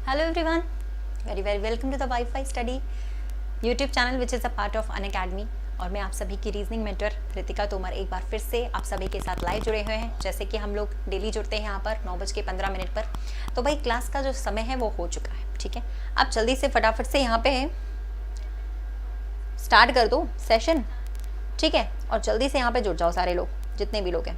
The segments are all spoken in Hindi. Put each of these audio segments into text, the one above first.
Hello everyone, very welcome to the Wi-Fi study YouTube channel which is a part of Unacademy। और मैं आप सभी की रीजनिंग मेंटर रितिका तोमर एक बार फिर से आप सभी के साथ लाइव जुड़े हुए हैं। जैसे कि हम लोग डेली जुड़ते हैं यहाँ पर 9:15 पर। तो भाई क्लास का जो समय है वो हो चुका है, ठीक है। आप जल्दी से फटाफट से यहाँ पे स्टार्ट कर दो सेशन, ठीक है। और जल्दी से यहाँ पे जुड़ जाओ सारे लोग, जितने भी लोग हैं।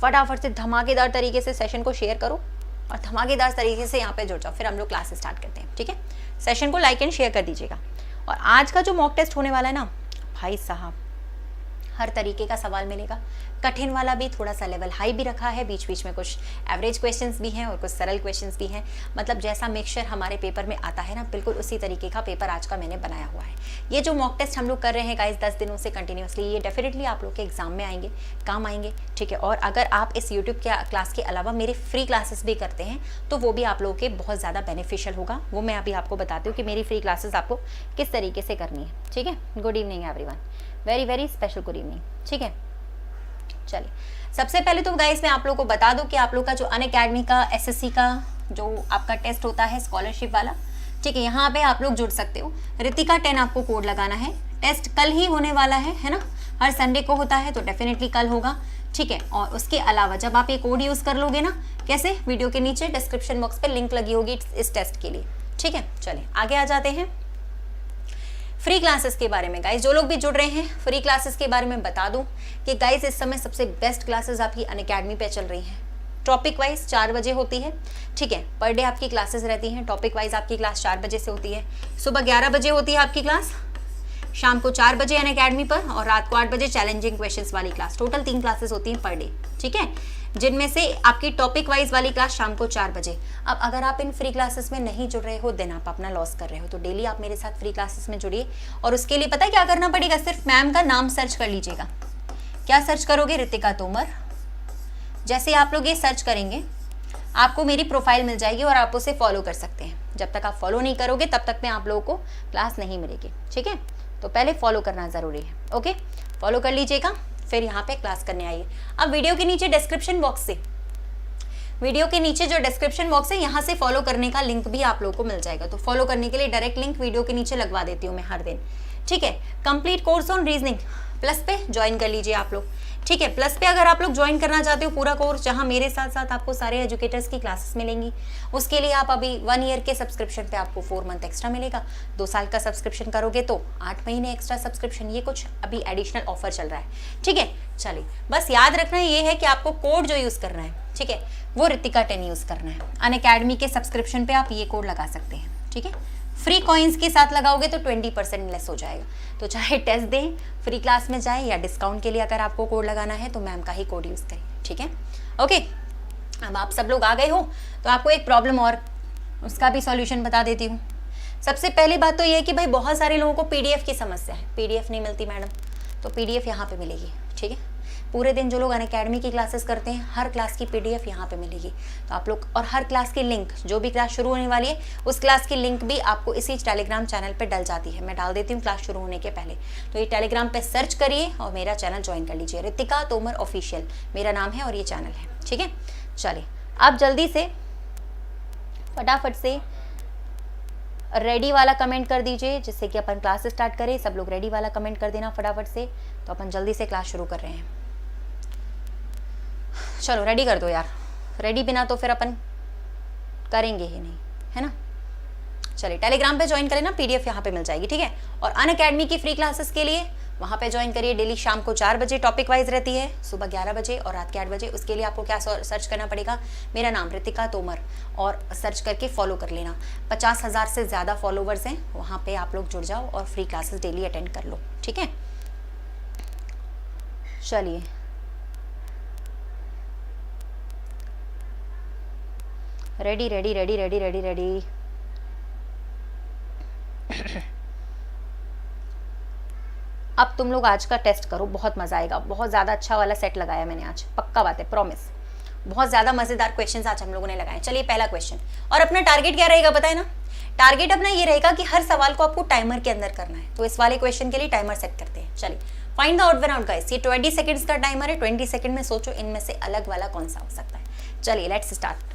फटाफट से धमाकेदार तरीके से सेशन को शेयर करो और धमाकेदार तरीके से यहाँ पे जुड़ जाओ, फिर हम लोग क्लास स्टार्ट करते हैं, ठीक है। सेशन को लाइक एंड शेयर कर दीजिएगा। और आज का जो मॉक टेस्ट होने वाला है ना भाई साहब, हर तरीके का सवाल मिलेगा। कठिन वाला भी, थोड़ा सा लेवल हाई भी रखा है, बीच बीच में कुछ एवरेज क्वेश्चंस भी हैं और कुछ सरल क्वेश्चंस भी हैं। मतलब जैसा मिक्सचर हमारे पेपर में आता है ना, बिल्कुल उसी तरीके का पेपर आज का मैंने बनाया हुआ है। ये जो मॉक टेस्ट हम लोग कर रहे हैं गाइस 10 दिनों से कंटिन्यूसली, ये डेफिनेटली आप लोग के एग्जाम में आएंगे, काम आएंगे, ठीक है। और अगर आप इस यूट्यूब के क्लास के अलावा मेरे फ्री क्लासेस भी करते हैं तो वो भी आप लोगों के बहुत ज़्यादा बेनिफिशियल होगा। वो मैं अभी आपको बताती हूँ कि मेरी फ्री क्लासेस आपको किस तरीके से करनी है, ठीक है। Good evening everyone, very special good evening, ठीक है। चलिए सबसे पहले तो गाइस मैं आप लोगों को बता दूं कि आप लोग का जो अनअकैडमी का एसएससी का जो आपका टेस्ट होता है स्कॉलरशिप वाला, ठीक है, यहाँ पे आप लोग जुड़ सकते हो। रितिका 10 आपको कोड लगाना है। टेस्ट कल ही होने वाला है ना, हर संडे को होता है तो डेफिनेटली कल होगा, ठीक है। और उसके अलावा जब आप ये कोड यूज़ कर लोगे ना, कैसे, वीडियो के नीचे डिस्क्रिप्शन बॉक्स पे लिंक लगी होगी इस टेस्ट के लिए, ठीक है। चलिए आगे आ जाते हैं फ्री क्लासेस के बारे में। गाइस जो लोग भी जुड़ रहे हैं, फ्री क्लासेस के बारे में बता दूं कि गाइस इस समय सबसे बेस्ट क्लासेस आपकी अनअकैडमी पे चल रही हैं। टॉपिक वाइज 4 बजे होती है, ठीक है। पर डे आपकी क्लासेस रहती हैं। टॉपिक वाइज आपकी क्लास 4 बजे से होती है। सुबह 11 बजे होती है आपकी क्लास, शाम को 4 बजे अनअकैडमी पर, और रात को 8 बजे चैलेंजिंग क्वेश्चंस वाली क्लास। टोटल 3 क्लासेस होती हैं पर डे, ठीक है, जिनमें से आपकी टॉपिक वाइज वाली क्लास शाम को 4 बजे। अब अगर आप इन फ्री क्लासेस में नहीं जुड़ रहे हो, देन आप अपना लॉस कर रहे हो। तो डेली आप मेरे साथ फ्री क्लासेस में जुड़िए। और उसके लिए पता है क्या करना पड़ेगा, सिर्फ मैम का नाम सर्च कर लीजिएगा। क्या सर्च करोगे, रितिका तोमर। जैसे आप लोग ये सर्च करेंगे आपको मेरी प्रोफाइल मिल जाएगी और आप उसे फॉलो कर सकते हैं। जब तक आप फॉलो नहीं करोगे तब तक में आप लोगों को क्लास नहीं मिलेगी, ठीक है। तो पहले फॉलो करना ज़रूरी है, ओके। फॉलो कर लीजिएगा, फिर यहाँ पे क्लास करने आइए। अब वीडियो के नीचे डिस्क्रिप्शन बॉक्स से, वीडियो के नीचे जो डिस्क्रिप्शन बॉक्स है यहाँ से फॉलो करने का लिंक भी आप लोगों को मिल जाएगा। तो फॉलो करने के लिए डायरेक्ट लिंक वीडियो के नीचे लगवा देती हूँ मैं हर दिन, ठीक है। Complete course on reasoning plus पे ज्वाइन कर लीजिए आप लोग, ठीक है। प्लस पे अगर आप लोग ज्वाइन करना चाहते हो पूरा कोर्स, जहाँ मेरे साथ साथ आपको सारे एजुकेटर्स की क्लासेस मिलेंगी, उसके लिए आप अभी 1 ईयर के सब्सक्रिप्शन पे आपको 4 मंथ एक्स्ट्रा मिलेगा। 2 साल का सब्सक्रिप्शन करोगे तो 8 महीने एक्स्ट्रा सब्सक्रिप्शन। ये कुछ अभी एडिशनल ऑफर चल रहा है, ठीक है। चलिए बस याद रखना ये है कि आपको कोड जो यूज़ करना है, ठीक है, वो रितिका 10 यूज़ करना है। अनअकैडमी के सब्सक्रिप्शन पे आप ये कोड लगा सकते हैं, ठीक है। फ्री कॉइन्स के साथ लगाओगे तो 20% लेस हो जाएगा। तो चाहे टेस्ट दें, फ्री क्लास में जाएं, या डिस्काउंट के लिए अगर आपको कोड लगाना है तो मैम का ही कोड यूज़ करें, ठीक है, ओके। अब आप सब लोग आ गए हो तो आपको एक प्रॉब्लम और उसका भी सॉल्यूशन बता देती हूँ। सबसे पहली बात तो ये है कि भाई बहुत सारे लोगों को पीडीएफ की समस्या है, पीडीएफ नहीं मिलती मैडम, तो पीडीएफ यहाँ पे मिलेगी, ठीक है। पूरे दिन जो लोग अनअकैडमी की क्लासेस करते हैं, हर क्लास की पीडीएफ यहाँ पे मिलेगी। तो आप लोग, और हर क्लास की लिंक, जो भी क्लास शुरू होने वाली है उस क्लास की लिंक भी आपको इसी टेलीग्राम चैनल पे डल जाती है। मैं डाल देती हूँ क्लास शुरू होने के पहले। तो ये टेलीग्राम पे सर्च करिए और मेरा चैनल ज्वाइन कर लीजिए। रितिका तोमर ऑफिशियल मेरा नाम है और ये चैनल है, ठीक है। चलिए आप जल्दी से फटाफट से रेडी वाला कमेंट कर दीजिए, जिससे कि अपन क्लास स्टार्ट करें। सब लोग रेडी वाला कमेंट कर देना फटाफट से, तो अपन जल्दी से क्लास शुरू कर रहे हैं। चलो रेडी कर दो यार, रेडी बिना तो फिर अपन करेंगे ही नहीं, है ना। चलिए टेलीग्राम पे ज्वाइन करें ना, पीडीएफ यहाँ पे मिल जाएगी, ठीक है। और अनअकैडमी की फ्री क्लासेस के लिए वहाँ पे ज्वाइन करिए। डेली शाम को 4 बजे टॉपिक वाइज रहती है, सुबह 11 बजे और रात के 8 बजे। उसके लिए आपको क्या सर्च करना पड़ेगा, मेरा नाम रितिका तोमर, और सर्च करके फॉलो कर लेना। 50,000 से ज़्यादा फॉलोवर्स हैं, वहाँ पे आप लोग जुड़ जाओ और फ्री क्लासेस डेली अटेंड कर लो, ठीक है। चलिए ready ready ready ready ready ready अब तुम लोग आज का टेस्ट करो, बहुत मजा आएगा। बहुत ज्यादा अच्छा वाला सेट लगाया मैंने आज, पक्का बात है, प्रॉमिस। बहुत ज्यादा मजेदार क्वेश्चंस आज हम लोगों ने लगाए। चलिए पहला क्वेश्चन, और अपना टारगेट क्या रहेगा पता है ना, टारगेट अपना ये रहेगा कि हर सवाल को आपको टाइमर के अंदर करना है। तो इस वाले क्वेश्चन के लिए टाइमर सेट करते हैं। चलिए find the odd one out guys. ये 20 सेकंड्स का टाइमर है, 20 सेकंड में सोचो इनमें से अलग वाला कौन सा हो सकता है। चलिए लेट्स स्टार्ट।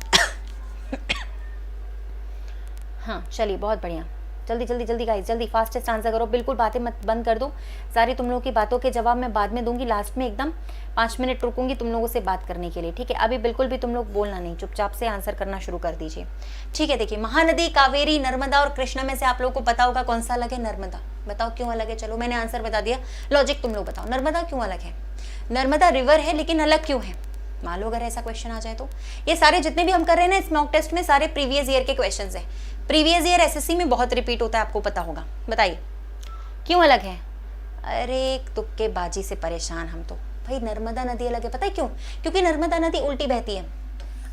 हाँ चलिए, बहुत बढ़िया, जल्दी जल्दी जल्दी गाइस, जल्दी फास्टेस्ट आंसर करो, बिल्कुल बातें मत बंद कर दो। सारी तुम लोगों की बातों के जवाब मैं बाद में दूंगी, लास्ट में एकदम 5 मिनट रुकूंगी तुम लोगों से बात करने के लिए, ठीक है। अभी बिल्कुल भी तुम लोग बोलना नहीं, चुपचाप से आंसर करना शुरू कर दीजिए, ठीक है। देखिए, महानदी, कावेरी, नर्मदा और कृष्णा में से आप लोगों को पता होगा कौन सा अलग है? नर्मदा। बताओ क्यों अलग है? चलो मैंने आंसर बता दिया, लॉजिक तुम लोग बताओ, नर्मदा क्यों अलग है? नर्मदा रिवर है लेकिन अलग क्यों है? मान लो अगर ऐसा क्वेश्चन आ जाए तो। ये सारे जितने भी हम कर रहे हैं ना इस मॉक टेस्ट में, सारे प्रीवियस ईयर के क्वेश्चंस हैं। प्रीवियस ईयर एसएससी में बहुत रिपीट होता है, आपको पता होगा। बताइए क्यों अलग है? अरे तुक्केबाजी से परेशान हम तो। भाई नर्मदा नदी अलग है, पता है क्यों? क्योंकि नर्मदा नदी उल्टी बहती है,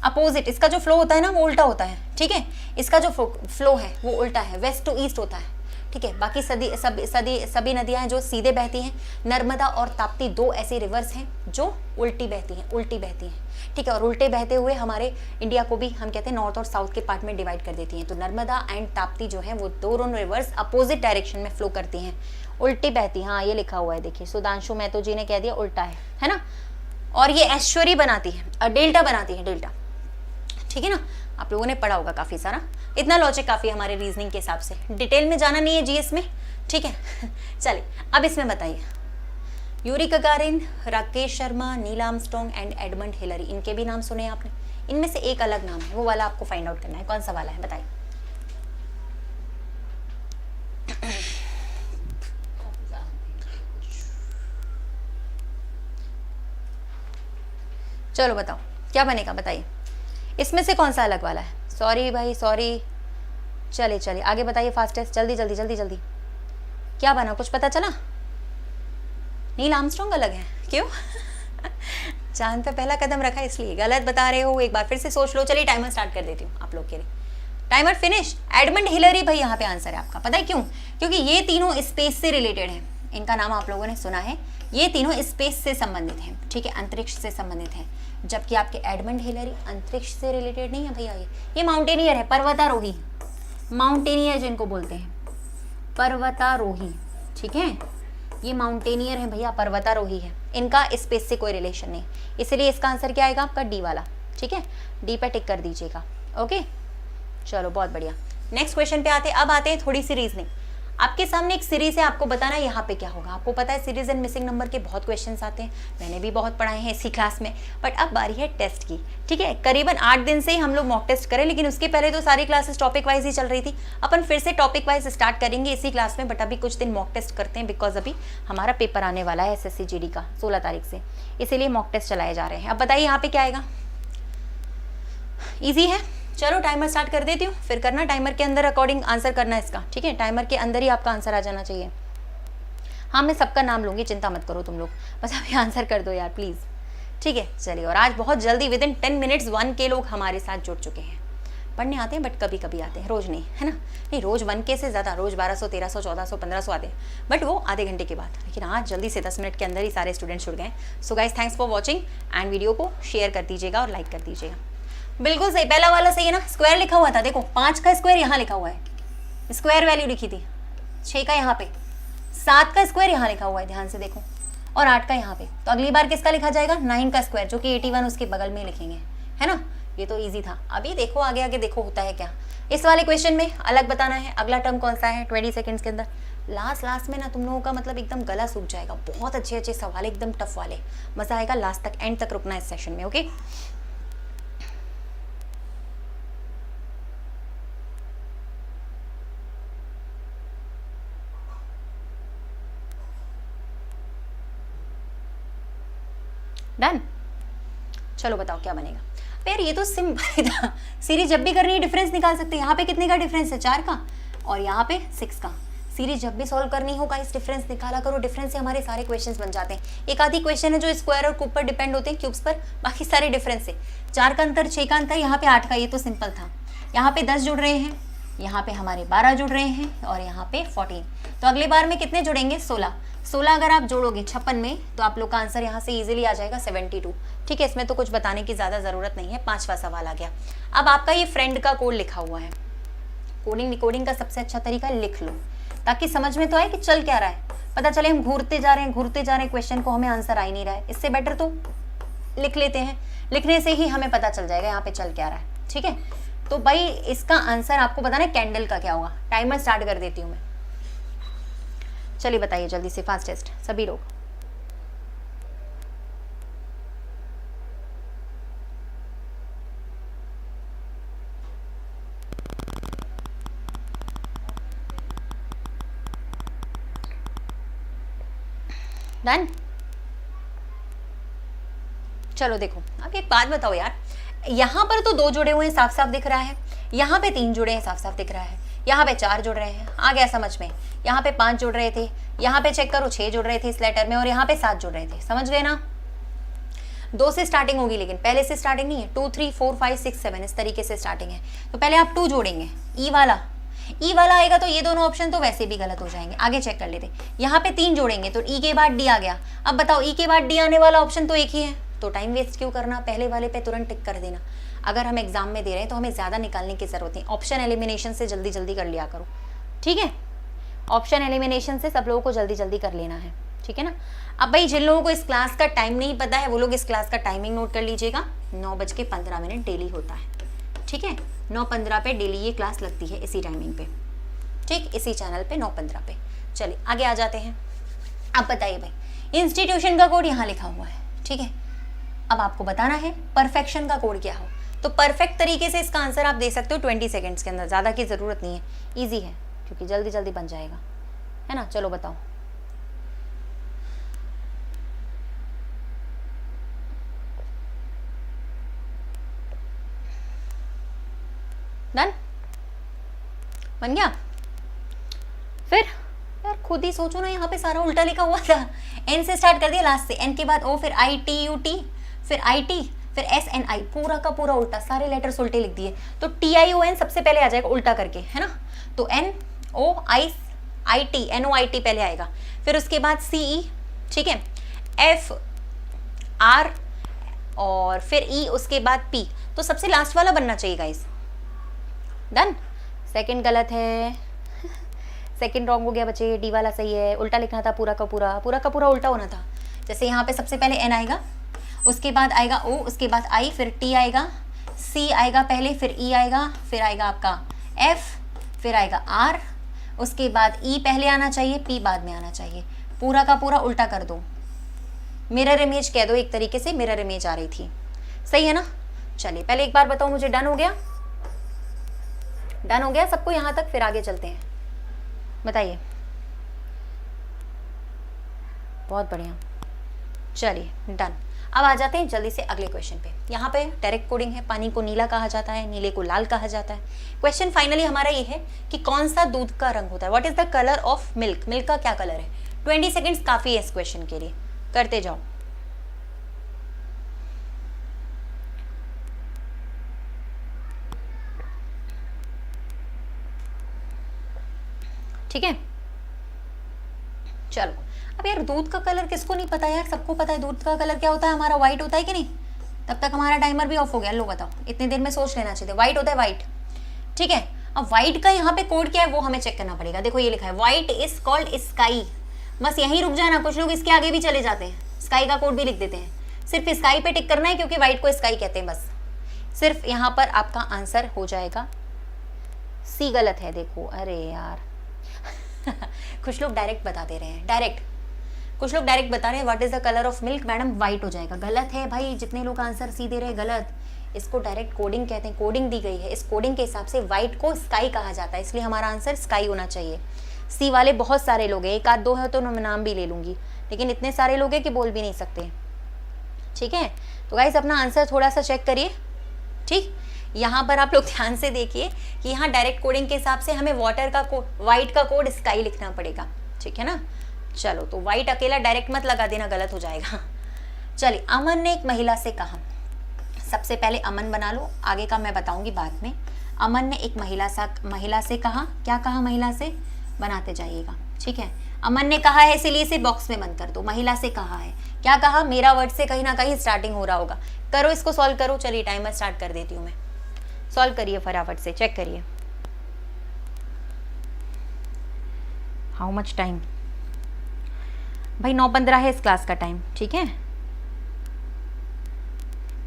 अपोजिट। इसका जो फ्लो होता है ना वो उल्टा होता है, ठीक है। इसका जो फ्लो है वो उल्टा है, वेस्ट टू ईस्ट होता है, ठीक है। बाकी सभी नदियां हैं जो सीधे बहती हैं। नर्मदा और ताप्ती 2 ऐसी रिवर्स हैं जो उल्टी बहती हैं, ठीक है। और उल्टे बहते हुए हमारे इंडिया को भी हम कहते हैं नॉर्थ और साउथ के पार्ट में डिवाइड कर देती हैं। तो नर्मदा एंड ताप्ती जो है वो दोनों रिवर्स अपोजिट डायरेक्शन में फ्लो करती हैं, उल्टी बहती। हाँ ये लिखा हुआ है, देखिए सुधांशु महतो जी ने कह दिया उल्टा है ना। और ये एस्चुअरी बनाती है, डेल्टा बनाती है, डेल्टा, ठीक है ना। आप लोगों ने पढ़ा होगा काफी सारा, इतना लॉजिक काफी हमारे रीजनिंग के हिसाब से, डिटेल में जाना नहीं है जीएस में, ठीक है। चलिए अब इसमें बताइए, Yuri Gagarin, Rakesh Sharma, Neil Armstrong and Edmund Hillary, इनके भी नाम सुने आपने। इनमें से एक अलग नाम है, वो वाला आपको फाइंड आउट करना है, कौन सा वाला है बताइए। चलो बताओ क्या बनेगा, बताइए इसमें से कौन सा अलग वाला है। सॉरी भाई सॉरी, चलिए आगे बताइए फास्टेस्ट, जल्दी जल्दी जल्दी जल्दी। क्या बना, कुछ पता चला? नील आर्मस्ट्रॉन्ग अलग है, क्यों? चांद पे पहला कदम रखा इसलिए गलत बता रहे हो, एक बार फिर से सोच लो। चलिए टाइमर स्टार्ट कर देती हूँ आप लोग के लिए, टाइमर फिनिश। एडमंड हिलरी भाई यहाँ पे आंसर है आपका, पता है क्यों? क्योंकि ये तीनों स्पेस से रिलेटेड हैं, इनका नाम आप लोगों ने सुना है, ये तीनों स्पेस से संबंधित हैं, ठीक है, अंतरिक्ष से संबंधित हैं। जबकि आपके एडमंड हिलरी अंतरिक्ष से रिलेटेड नहीं है भैया, ये माउंटेनियर है, पर्वतारोही, माउंटेनियर जिनको बोलते हैं, पर्वतारोही, ठीक है। ये माउंटेनियर है भैया, पर्वतारोही है, इनका स्पेस से कोई रिलेशन नहीं, इसलिए इसका आंसर क्या आएगा आपका? डी वाला, ठीक है। डी पे टिक कर दीजिएगा, ओके। चलो बहुत बढ़िया, नेक्स्ट क्वेश्चन पे आते हैं थोड़ी सी रीजनिंग। आपके सामने एक सीरीज है, आपको बताना है यहाँ पे क्या होगा। आपको पता है सीरीज एंड मिसिंग नंबर के बहुत क्वेश्चंस आते हैं, मैंने भी बहुत पढ़ाए हैं इसी क्लास में, बट अब बारी है टेस्ट की, ठीक है। करीबन 8 दिन से हम लोग मॉक टेस्ट करें, लेकिन उसके पहले तो सारी क्लासेस टॉपिक वाइज ही चल रही थी। अपन फिर से टॉपिक वाइज स्टार्ट करेंगे इसी क्लास में, बट अभी कुछ दिन मॉक टेस्ट करते हैं, बिकॉज अभी हमारा पेपर आने वाला है SSC GD का 16 तारीख से, इसीलिए मॉक टेस्ट चलाए जा रहे हैं। अब बताइए यहाँ पे क्या आएगा? ईजी है, चलो टाइमर स्टार्ट कर देती हूँ, फिर करना टाइमर के अंदर अकॉर्डिंग आंसर करना इसका, ठीक है। टाइमर के अंदर ही आपका आंसर आ जाना चाहिए। हाँ मैं सबका नाम लूंगी, चिंता मत करो तुम लोग, बस अभी आंसर कर दो यार प्लीज़, ठीक है। चलिए, और आज बहुत जल्दी विद इन 10 मिनट्स 1K लोग हमारे साथ जुड़ चुके हैं। पढ़ने आते हैं बट कभी कभी आते हैं, रोज़ नहीं, है ना। नहीं, रोज़ 1K से ज़्यादा, रोज़ 1200, 1300, 1400, 1500 आते हैं, बट वो आधे घंटे के बाद। लेकिन आज जल्दी से 10 मिनट के अंदर ही सारे स्टूडेंट्स जुड़ गए। So guys thanks for watching, and video को शेयर कर दीजिएगा और लाइक कर दीजिएगा। बिल्कुल सही, पहला वाला सही है ना। स्क्वायर लिखा हुआ था, देखो 5 का स्क्वायर यहाँ लिखा हुआ है, स्क्वायर वैल्यू लिखी थी 6 का यहाँ पे, 7 का स्क्वायर यहाँ लिखा हुआ है, ध्यान से देखो, और 8 का यहाँ पे। तो अगली बार किसका लिखा जाएगा? 9 का स्क्वायर, जो कि 81 उसके बगल में लिखेंगे, है ना। ये तो इजी था। अभी देखो आगे आगे देखो होता है क्या। इस वाले क्वेश्चन में अलग बताना है, अगला टर्म कौन सा है 20 सेकेंड्स के अंदर। लास्ट में ना तुम लोगों का मतलब एकदम गला सूख जाएगा, बहुत अच्छे सवाल, एकदम टफ वाले, मजा आएगा। लास्ट तक, एंड तक रुकना इस सेशन में, ओके। डन, चलो बताओ क्या बनेगा। यार ये तो सिंपल था, सीरीज जब भी करनी है डिफरेंस निकाल सकते हैं। यहाँ पे कितने का डिफरेंस है? 4 का, और यहाँ पे 6 का। सीरीज जब भी सॉल्व करनी होगा इस डिफरेंस निकाला करो, डिफरेंस से हमारे सारे क्वेश्चंस बन जाते हैं। एक आधी क्वेश्चन है जो स्क्वायर और क्यूब पर डिपेंड होते हैं, क्यूब्स पर, बाकी सारे डिफरेंस से। 4 का अंतर, 6 का अंतर, यहाँ पे 8 का, ये तो सिंपल था। यहाँ पे 10 जुड़ रहे हैं, यहाँ पे हमारे 12 जुड़ रहे हैं, और यहाँ पे 14। तो अगली बार में कितने जुड़ेंगे? 16 अगर आप जोड़ोगे 56 में, तो आप लोग का आंसर यहाँ से इजीली आ जाएगा 72, ठीक है। इसमें तो कुछ बताने की ज़्यादा ज़रूरत नहीं है। 5वां सवाल आ गया। अब आपका ये फ्रेंड का कोड लिखा हुआ है, कोडिंग का सबसे अच्छा तरीका लिख लो, ताकि समझ में तो आए कि चल क्या रहा है। पता चले हम घूरते जा रहे हैं क्वेश्चन को, हमें आंसर आ ही नहीं रहा है। इससे बेटर तो लिख लेते हैं, लिखने से ही हमें पता चल जाएगा यहाँ पे चल क्या रहा है, ठीक है। तो भाई इसका आंसर आपको बताना है कैंडल का क्या होगा। टाइमर स्टार्ट कर देती हूँ मैं। चलिए बताइए जल्दी से, फास्टेस्ट सभी लोग। डन। चलो देखो, अब एक बात बताओ यार, यहाँ पर तो 2 जुड़े हुए हैं, साफ साफ दिख रहा है। यहाँ पे 3 जुड़े हैं, साफ साफ दिख रहा है। यहाँ पे 4 जुड़ रहे हैं, आ गया समझ में। यहाँ पे 5 जुड़ रहे थे, यहाँ पे चेक करो 6 जुड़ रहे थे इस लेटर में, और यहाँ पे 7 जुड़ रहे थे। समझ गए ना? 2 से स्टार्टिंग होगी, लेकिन पहले से स्टार्टिंग नहीं है। 2 3 4 5 6 7 इस तरीके से स्टार्टिंग है। तो पहले आप 2 जोड़ेंगे, ई वाला आएगा, तो ये दोनों ऑप्शन तो वैसे भी गलत हो जाएंगे। आगे चेक कर लेते। यहाँ पे 3 जोड़ेंगे तो ई के बाद डी आ गया। अब बताओ ई के बाद डी आने वाला ऑप्शन तो एक ही है, तो टाइम वेस्ट क्यों करना, पहले वाले पे तुरंत टिक कर देना। अगर हम एग्जाम में दे रहे हैं तो हमें ज़्यादा निकालने की ज़रूरत नहीं, ऑप्शन एलिमिनेशन से जल्दी जल्दी कर लिया करो, ठीक है? ऑप्शन एलिमिनेशन से सब लोगों को जल्दी जल्दी कर लेना है, ठीक है ना? अब भाई जिन लोगों को इस क्लास का टाइम नहीं पता है वो लोग इस क्लास का टाइमिंग नोट कर लीजिएगा। 9:15 डेली होता है, ठीक है? 9:15 पे डेली ये क्लास लगती है, इसी टाइमिंग पे, ठीक, इसी चैनल पे 9:15 पे। चलिए आगे आ जाते हैं। अब बताइए भाई, इंस्टीट्यूशन का कोड यहाँ लिखा हुआ है, ठीक है? अब आपको बताना है परफेक्शन का कोड क्या हो। तो परफेक्ट तरीके से इसका आंसर आप दे सकते हो 20 सेकेंड्स के अंदर, ज़्यादा की ज़रूरत नहीं है, ईजी है क्योंकि जल्दी जल्दी बन जाएगा, है ना? चलो बताओ। डन, बन गया? फिर यार खुद ही सोचो ना, यहाँ पे सारा उल्टा लिखा हुआ था। एन से स्टार्ट कर दिया, लास्ट से एन के बाद ओ, फिर आई टी यू टी, फिर आई टी, फिर एस एन आई, पूरा का पूरा उल्टा, सारे लेटर्स उल्टे लिख दिए। तो टी आई ओ एन सबसे पहले आ जाएगा उल्टा करके, है ना? तो N O I T, N O I T पहले आएगा, फिर उसके बाद सी ई, ठीक है, एफ आर, और फिर ई, उसके बाद पी। तो सबसे लास्ट वाला बनना चाहिए गाइस। डन। सेकंड गलत है, सेकंड रॉन्ग हो गया बच्चे, डी वाला सही है, उल्टा लिखना था, पूरा का पूरा उल्टा होना था। जैसे यहाँ पे सबसे पहले एन आएगा, उसके बाद आएगा ओ, उसके बाद आई, फिर टी आएगा, सी आएगा पहले, फिर ई आएगा, फिर आएगा आपका एफ, फिर आएगा आर, उसके बाद ई पहले आना चाहिए, पी बाद में आना चाहिए। पूरा का पूरा उल्टा कर दो, मिरर इमेज कह दो, एक तरीके से मिरर इमेज आ रही थी, सही है ना? चलिए पहले एक बार बताओ मुझे, डन हो गया? डन हो गया सबको यहाँ तक? फिर आगे चलते हैं, बताइए। बहुत बढ़िया, चलिए डन। अब आ जाते हैं जल्दी से अगले क्वेश्चन पे। यहाँ पे डायरेक्ट कोडिंग है, पानी को नीला कहा जाता है, नीले को लाल कहा जाता है। क्वेश्चन फाइनली हमारा ये है कि कौन सा दूध का रंग होता है, what is the colour of milk, milk का क्या कलर है। 20 सेकेंड्स काफी है इस क्वेश्चन के लिए, करते जाओ। ठीक है, चलो। अब यार दूध का कलर किसको नहीं पता यार, सबको पता है दूध का कलर क्या होता है हमारा, व्हाइट होता है कि नहीं? तब तक हमारा टाइमर भी ऑफ हो गया। लो बताओ, इतनी देर में सोच लेना चाहिए। व्हाइट होता है, व्हाइट, ठीक है। अब व्हाइट का यहाँ पे कोड क्या है वो हमें चेक करना पड़ेगा। देखो ये लिखा है व्हाइट इज कॉल्ड स्काई, बस यहीं रुक जाना, कुछ लोग इसके आगे भी चले जाते हैं, स्काई का कोड भी लिख देते हैं। सिर्फ स्काई पे टिक करना है क्योंकि व्हाइट को स्काई कहते हैं, बस। सिर्फ यहाँ पर आपका आंसर हो जाएगा सी, गलत है। देखो अरे यार कुछ लोग डायरेक्ट बता दे रहे हैं, डायरेक्ट, कुछ लोग डायरेक्ट बता रहे हैं what is the colour of milk, madam white हो जाएगा। गलत है भाई, जितने लोग आंसर सी दे रहे हैं गलत। इसको डायरेक्ट कोडिंग कहते हैं, कोडिंग दी गई है, इस कोडिंग के हिसाब से व्हाइट को स्काई कहा जाता है, इसलिए हमारा आंसर स्काई होना चाहिए। सी वाले बहुत सारे लोग हैं, एक आध दो है तो मैं नाम भी ले लूंगी, लेकिन इतने सारे लोग हैं कि बोल भी नहीं सकते, ठीक है। तो गाइस अपना आंसर थोड़ा सा चेक करिए, ठीक। यहाँ पर आप लोग ध्यान से देखिए कि यहाँ डायरेक्ट कोडिंग के हिसाब से हमें वाटर का कोड, व्हाइट का कोड स्काई लिखना पड़ेगा, ठीक है ना। चलो तो व्हाइट अकेला डायरेक्ट मत लगा देना, गलत हो जाएगा। चलिए, अमन ने एक महिला से कहा, सबसे पहले अमन बना लो, आगे का मैं बताऊंगी बाद में। अमन ने एक महिला से कहा, क्या कहा महिला से, बनाते जाइएगा, ठीक है। अमन ने कहा है इसीलिए इसे बॉक्स में बंद कर दो। महिला से कहा है, क्या कहा, मेरा वर्ड से कहीं ना कहीं स्टार्टिंग हो रहा होगा। करो इसको, सॉल्व करो। चलिए टाइमर स्टार्ट कर देती हूँ मैं, सॉल्व करिए फटाफट से, चेक करिए हाउ मच टाइम। भाई 9:15 है इस क्लास का टाइम, ठीक है,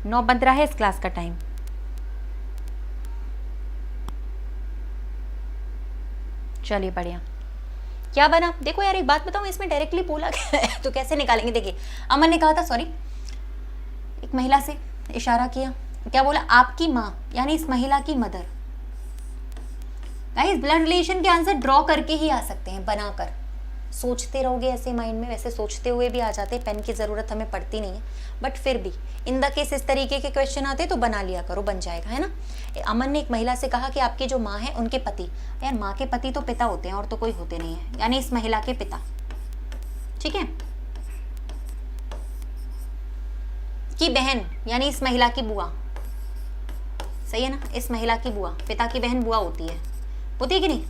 9:15 है इस क्लास का टाइम। चलिए बढ़िया। क्या बना? देखो यार एक बात बताऊँ, इसमें डायरेक्टली बोला गया है तो कैसे निकालेंगे? देखिए अमन ने कहा था, सॉरी, एक महिला से इशारा किया, क्या बोला? आपकी माँ, यानी इस महिला की मदर। गाइस ब्लड रिलेशन के आंसर ड्रॉ करके ही आ सकते हैं, बनाकर। सोचते रहोगे ऐसे माइंड में, वैसे सोचते हुए भी आ जाते, पेन की ज़रूरत हमें पड़ती नहीं है, बट फिर भी इन द केस इस तरीके के क्वेश्चन आते तो बना लिया करो, बन जाएगा, है ना। अमन ने एक महिला से कहा कि आपकी जो माँ है उनके पति, यार माँ के पति तो पिता होते हैं और तो कोई होते नहीं है, यानी इस महिला के पिता, ठीक है, की बहन, यानी इस महिला की बुआ, सही है ना, इस महिला की बुआ, पिता की बहन बुआ होती है कि नहीं,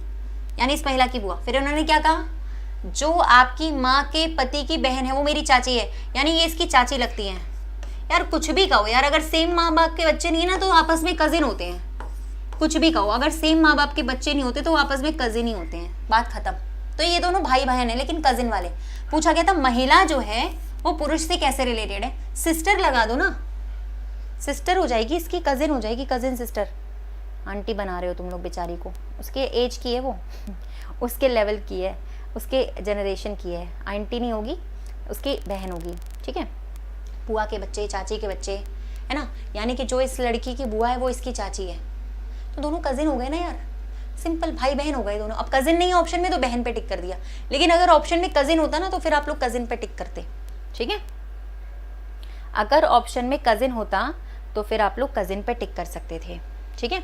यानी इस महिला की बुआ। फिर उन्होंने क्या कहा? जो आपकी माँ के पति की बहन है वो मेरी चाची है, यानी ये इसकी चाची लगती है। यार कुछ भी कहो यार, अगर सेम माँ बाप के बच्चे नहीं है ना तो आपस में कजिन होते हैं। कुछ भी कहो, अगर सेम माँ बाप के बच्चे नहीं होते तो आपस में कजिन ही होते हैं, बात खत्म। तो ये दोनों भाई बहन है लेकिन कजिन वाले। पूछा गया था महिला जो है वो पुरुष से कैसे रिलेटेड है? सिस्टर लगा दो ना, सिस्टर हो जाएगी, इसकी कजिन हो जाएगी, कजिन सिस्टर। आंटी बना रहे हो तुम लोग बेचारी को, उसके एज की है वो उसके लेवल की है, उसके जनरेशन की है, आंटी नहीं होगी, उसकी बहन होगी, ठीक है। बुआ के बच्चे, चाची के बच्चे, है ना, यानी कि जो इस लड़की की बुआ है वो इसकी चाची है, तो दोनों कजिन हो गए ना यार, सिंपल भाई बहन हो गए दोनों। अब कजिन नहीं है ऑप्शन में तो बहन पे टिक कर दिया, लेकिन अगर ऑप्शन में कजिन होता ना तो फिर आप लोग कजिन पे टिक करते, ठीक है। अगर ऑप्शन में कजिन होता तो फिर आप लोग कजिन पे टिक कर सकते थे, ठीक है।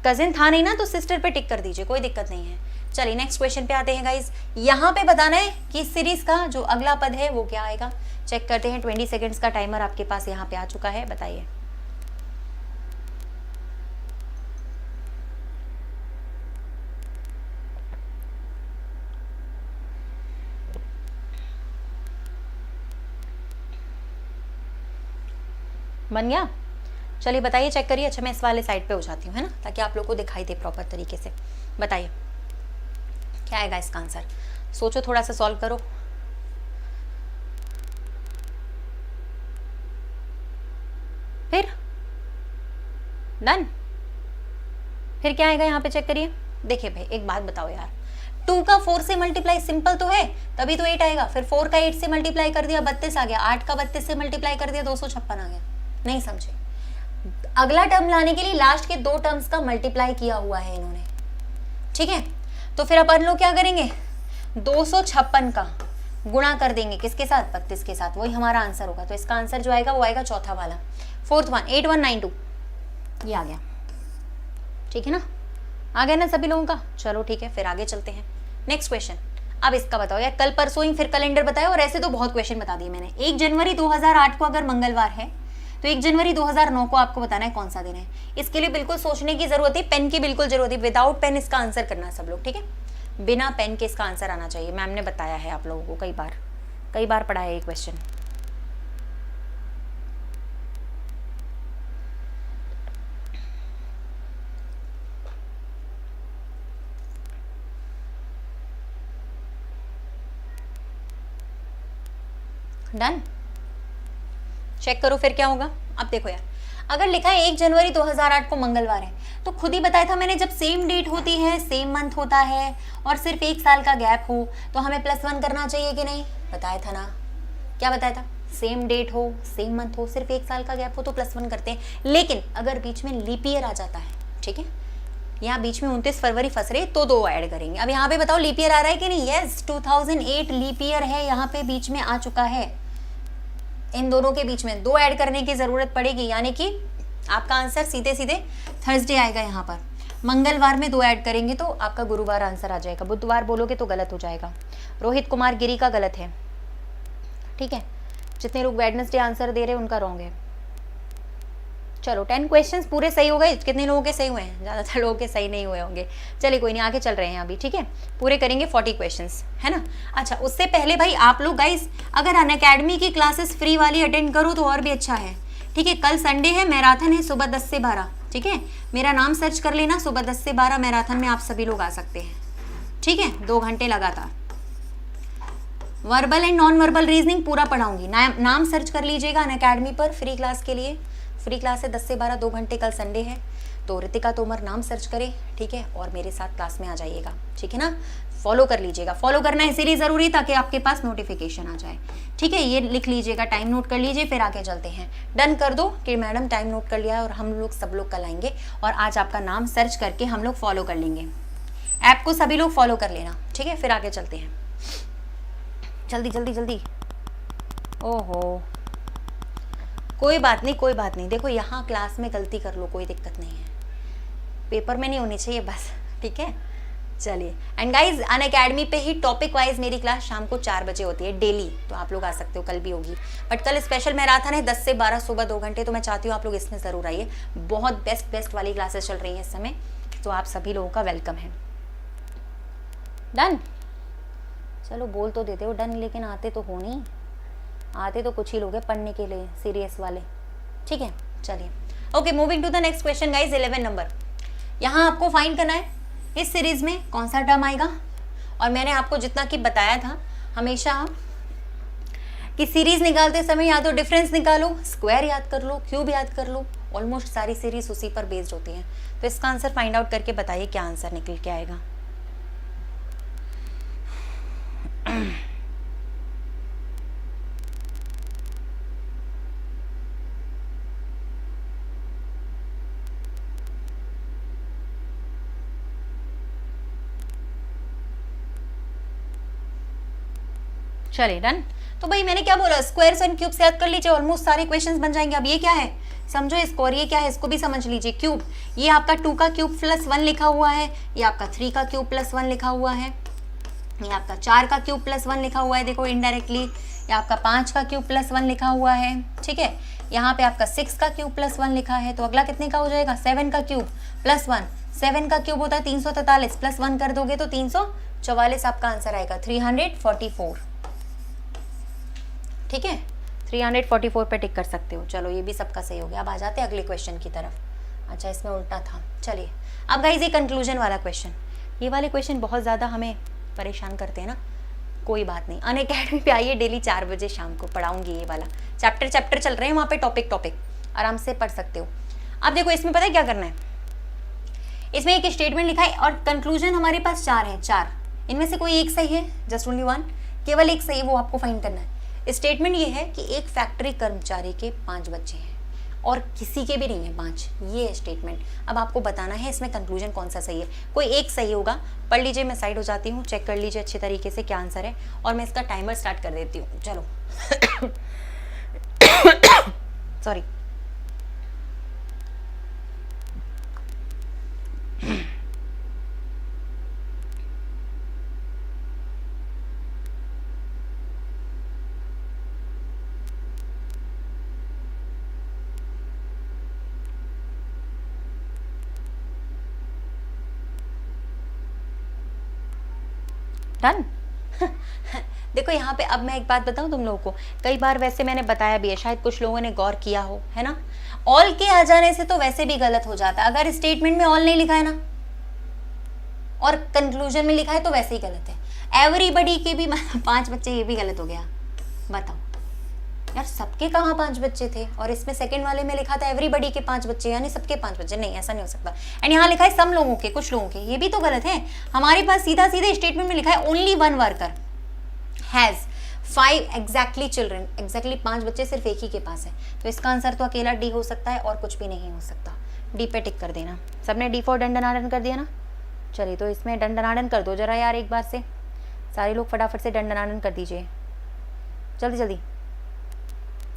कजिन था नहीं ना तो सिस्टर पे टिक कर दीजिए, कोई दिक्कत नहीं है। चलिए नेक्स्ट क्वेश्चन पे आते हैं गाइज। यहाँ पे बताना है कि इस सीरीज का जो अगला पद है वो क्या आएगा। चेक करते हैं, 20 सेकेंड्स का टाइमर आपके पास यहाँ पे आ चुका है, बताइए। बन गया? चलिए बताइए, चेक करिए। अच्छा मैं इस वाले साइड पे हो जाती हूँ, है ना, ताकि आप लोग को दिखाई दे प्रॉपर तरीके से। बताइए क्या आएगा इसका आंसर, सोचो, थोड़ा सा सॉल्व करो। फिर डन, फिर क्या आएगा यहाँ पे, चेक करिए। देखिए भाई एक बात बताओ यार, 2 का 4 से मल्टीप्लाई सिंपल तो है, तभी तो 8 आएगा। फिर 4 का 8 से मल्टीप्लाई कर दिया 32 आ गया, 8 का 32 से मल्टीप्लाई कर दिया 256 आ गया। नहीं समझे? अगला टर्म लाने के लिए लास्ट के 2 टर्म्स का मल्टीप्लाई किया हुआ है इन्होंने, ठीक है। तो फिर अपन लोग क्या करेंगे, 256 का गुणा कर देंगे किसके साथ, 32 के साथ, वही हमारा आंसर होगा। तो इसका आंसर जो आएगा वो आएगा चौथा वाला, 4th वन, 8192, ये आ गया, ठीक है ना, आ गया ना सभी लोगों का। चलो ठीक है, फिर आगे चलते हैं। Next question. अब इसका बताओ यार, कल परसों ही फिर कैलेंडर बताया, और ऐसे तो बहुत क्वेश्चन बता दिए मैंने। 1 जनवरी 2008 को अगर मंगलवार है तो 1 जनवरी 2009 को आपको बताना है कौन सा दिन है। इसके लिए बिल्कुल सोचने की जरूरत है, पेन की बिल्कुल जरूरत है। विदाउट पेन इसका आंसर करना है सब लोग, ठीक है। बिना पेन के इसका आंसर आना चाहिए। मैम ने बताया है आप लोगों को, कई बार पढ़ा है ये क्वेश्चन। डन, चेक करो फिर क्या होगा। अब देखो यार, अगर लिखा है 1 जनवरी 2008 को मंगलवार है, तो खुद ही बताया था मैंने, जब सेम डेट होती है, सेम मंथ होता है और सिर्फ 1 साल का गैप हो तो हमें +1 करना चाहिए कि नहीं, बताया था ना। क्या बताया था? सेम डेट हो, सेम मंथ हो, सिर्फ 1 साल का गैप हो तो +1 करते हैं। लेकिन अगर बीच में लीप ईयर आ जाता है, ठीक है, यहाँ बीच में 29 फरवरी फंस रहे तो 2 ऐड करेंगे। अब यहाँ पे बताओ लीप ईयर आ रहा है कि नहीं। यस, 2008 लीप ईयर है, यहाँ पे बीच में आ चुका है। इन दोनों के बीच में 2 ऐड करने की जरूरत पड़ेगी, यानी कि आपका आंसर सीधे सीधे थर्सडे आएगा। यहाँ पर मंगलवार में 2 ऐड करेंगे तो आपका गुरुवार आंसर आ जाएगा। बुधवार बोलोगे तो गलत हो जाएगा। रोहित कुमार गिरी का गलत है, ठीक है। जितने लोग वेडनेसडे आंसर दे रहे हैं उनका रॉन्ग है। चलो 10 क्वेश्चंस पूरे सही हो गए। कितने लोगों के सही हुए हैं? ज़्यादातर लोगों के सही नहीं हुए होंगे। चलिए कोई नहीं, आगे चल रहे हैं अभी, ठीक है। पूरे करेंगे 40 क्वेश्चंस, है ना। अच्छा उससे पहले भाई आप लोग गाइस अगर अनअकैडमी की क्लासेस फ्री वाली अटेंड करो तो और भी अच्छा है, ठीक है। कल संडे है, मैराथन है सुबह 10 से 12, ठीक है। मेरा नाम सर्च कर लेना, सुबह 10 से 12 मैराथन में आप सभी लोग आ सकते हैं, ठीक है। 2 घंटे लगातार verbal and non verbal reasoning पूरा पढ़ाऊंगी। नाम सर्च कर लीजिएगा अनअकैडमी पर फ्री क्लास के लिए। फ्री क्लास है 10 से 12, 2 घंटे, कल संडे है, तो रितिका तोमर नाम सर्च करें, ठीक है, और मेरे साथ क्लास में आ जाइएगा, ठीक है ना। फॉलो कर लीजिएगा, फॉलो करना इसीलिए ज़रूरी ताकि आपके पास नोटिफिकेशन आ जाए, ठीक है। ये लिख लीजिएगा, टाइम नोट कर लीजिए, फिर आगे चलते हैं। डन कर दो कि मैडम टाइम नोट कर लिया है, और हम लोग सब लोग कल आएंगे और आज आपका नाम सर्च करके हम लोग फॉलो कर लेंगे। ऐप को सभी लोग फॉलो कर लेना, ठीक है। फिर आगे चलते हैं, जल्दी जल्दी जल्दी। ओहो, कोई बात नहीं, कोई बात नहीं। देखो यहाँ क्लास में गलती कर लो, कोई दिक्कत नहीं है, पेपर में नहीं होनी चाहिए बस, ठीक है। चलिए, एंड गाइज अनअकैडमी पे ही टॉपिक वाइज मेरी क्लास शाम को 4 बजे होती है डेली, तो आप लोग आ सकते हो, कल भी होगी। बट कल स्पेशल मैराथन है 10 से 12 सुबह 2 घंटे, तो मैं चाहती हूँ आप लोग इसमें ज़रूर आइए। बहुत बेस्ट वाली क्लासेस चल रही हैं इस समय, तो आप सभी लोगों का वेलकम है। डन, चलो बोल तो देते हो डन, लेकिन आते तो हो नहीं, आते तो कुछ ही लोग हैं पढ़ने के लिए सीरियस वाले, ठीक है। चलिए, okay, moving to the next question guys. 11 नंबर, यहाँ आपको फाइंड करना है इस सीरीज में कौन सा टर्म आएगा। और मैंने आपको जितना कि बताया था हमेशा कि सीरीज निकालते समय या तो डिफरेंस निकालो, स्क्वायर याद कर लो, क्यूब याद कर लो, ऑलमोस्ट सारी सीरीज उसी पर बेस्ड होती हैं। तो इसका आंसर फाइंड आउट करके बताइए क्या आंसर निकल के आएगा। चलिए डन। तो भाई मैंने क्या बोला, स्क्वायर्स एंड क्यूब्स याद कर लीजिए, ऑलमोस्ट सारे क्वेश्चंस बन जाएंगे। अब ये क्या है समझो इसको, और ये क्या है इसको भी समझ लीजिए। क्यूब, ये आपका 2 का क्यूब प्लस 1 लिखा हुआ है, ये आपका 3 का क्यूब प्लस 1 लिखा हुआ है, ये आपका 4 का क्यूब प्लस 1 लिखा हुआ है, देखो इनडायरेक्टली। ये आपका 5 का क्यूब प्लस 1 लिखा हुआ है, ठीक है। यहाँ पे आपका 6 का क्यूब प्लस 1 लिखा है, तो अगला कितने का हो जाएगा, 7 का क्यूब प्लस 1। 7 का क्यूब होता है 343, प्लस 1 कर दोगे तो 344 आपका आंसर आएगा, 344, ठीक है। 344 पे टिक कर सकते हो। चलो ये भी सबका सही हो गया। अब आ जाते हैं अगले क्वेश्चन की तरफ। अच्छा, इसमें उल्टा था। चलिए अब गाइस ये कंक्लूजन वाला क्वेश्चन, ये वाले क्वेश्चन बहुत ज़्यादा हमें परेशान करते हैं ना, कोई बात नहीं, अनअकैडमी पे आइए, डेली 4 बजे शाम को पढ़ाऊंगी। ये वाला चैप्टर चल रहे हैं वहाँ पे, टॉपिक आराम से पढ़ सकते हो। अब देखो इसमें पता है क्या करना है, इसमें एक स्टेटमेंट लिखा है और कंक्लूजन हमारे पास 4 है, 4 इनमें से कोई एक सही है, जस्ट ओनली 1, केवल एक सही है, वो आपको फाइंड करना है। स्टेटमेंट ये है कि एक फैक्ट्री कर्मचारी के 5 बच्चे हैं और किसी के भी नहीं है 5, ये है स्टेटमेंट। अब आपको बताना है इसमें कंक्लूजन कौन सा सही है, कोई एक सही होगा। पढ़ लीजिए, मैं साइड हो जाती हूँ, चेक कर लीजिए अच्छे तरीके से क्या आंसर है, और मैं इसका टाइमर स्टार्ट कर देती हूँ। चलो सॉरी। डन। देखो यहाँ पे अब मैं एक बात बताऊँ तुम लोगों को, कई बार वैसे मैंने बताया भी है, शायद कुछ लोगों ने गौर किया हो, है ना। ऑल के आ जाने से तो वैसे भी गलत हो जाता है, अगर स्टेटमेंट में ऑल नहीं लिखा है ना और कंक्लूजन में लिखा है तो वैसे ही गलत है। एवरीबडी के भी 5 बच्चे, ये भी गलत हो गया। बताओ यार, सबके कहाँ 5 बच्चे थे, और इसमें सेकंड वाले में लिखा था एवरीबडी के 5 बच्चे, यानी सबके 5 बच्चे, नहीं ऐसा नहीं हो सकता। एंड यहाँ लिखा है सम लोगों के, कुछ लोगों के, ये भी तो गलत है। हमारे पास सीधा स्टेटमेंट में लिखा है only 1 worker has 5 exactly children, exactly 5 बच्चे सिर्फ एक ही के पास है, तो इसका आंसर तो अकेला डी हो सकता है और कुछ भी नहीं हो सकता। डी पे टिक कर देना। सबने डी फॉर डंडनाडन कर दिया ना। चलिए तो इसमें डंडनाडन कर दो जरा यार, एक बार से सारे लोग फटाफट से डंडनाडन कर दीजिए, जल्दी जल्दी।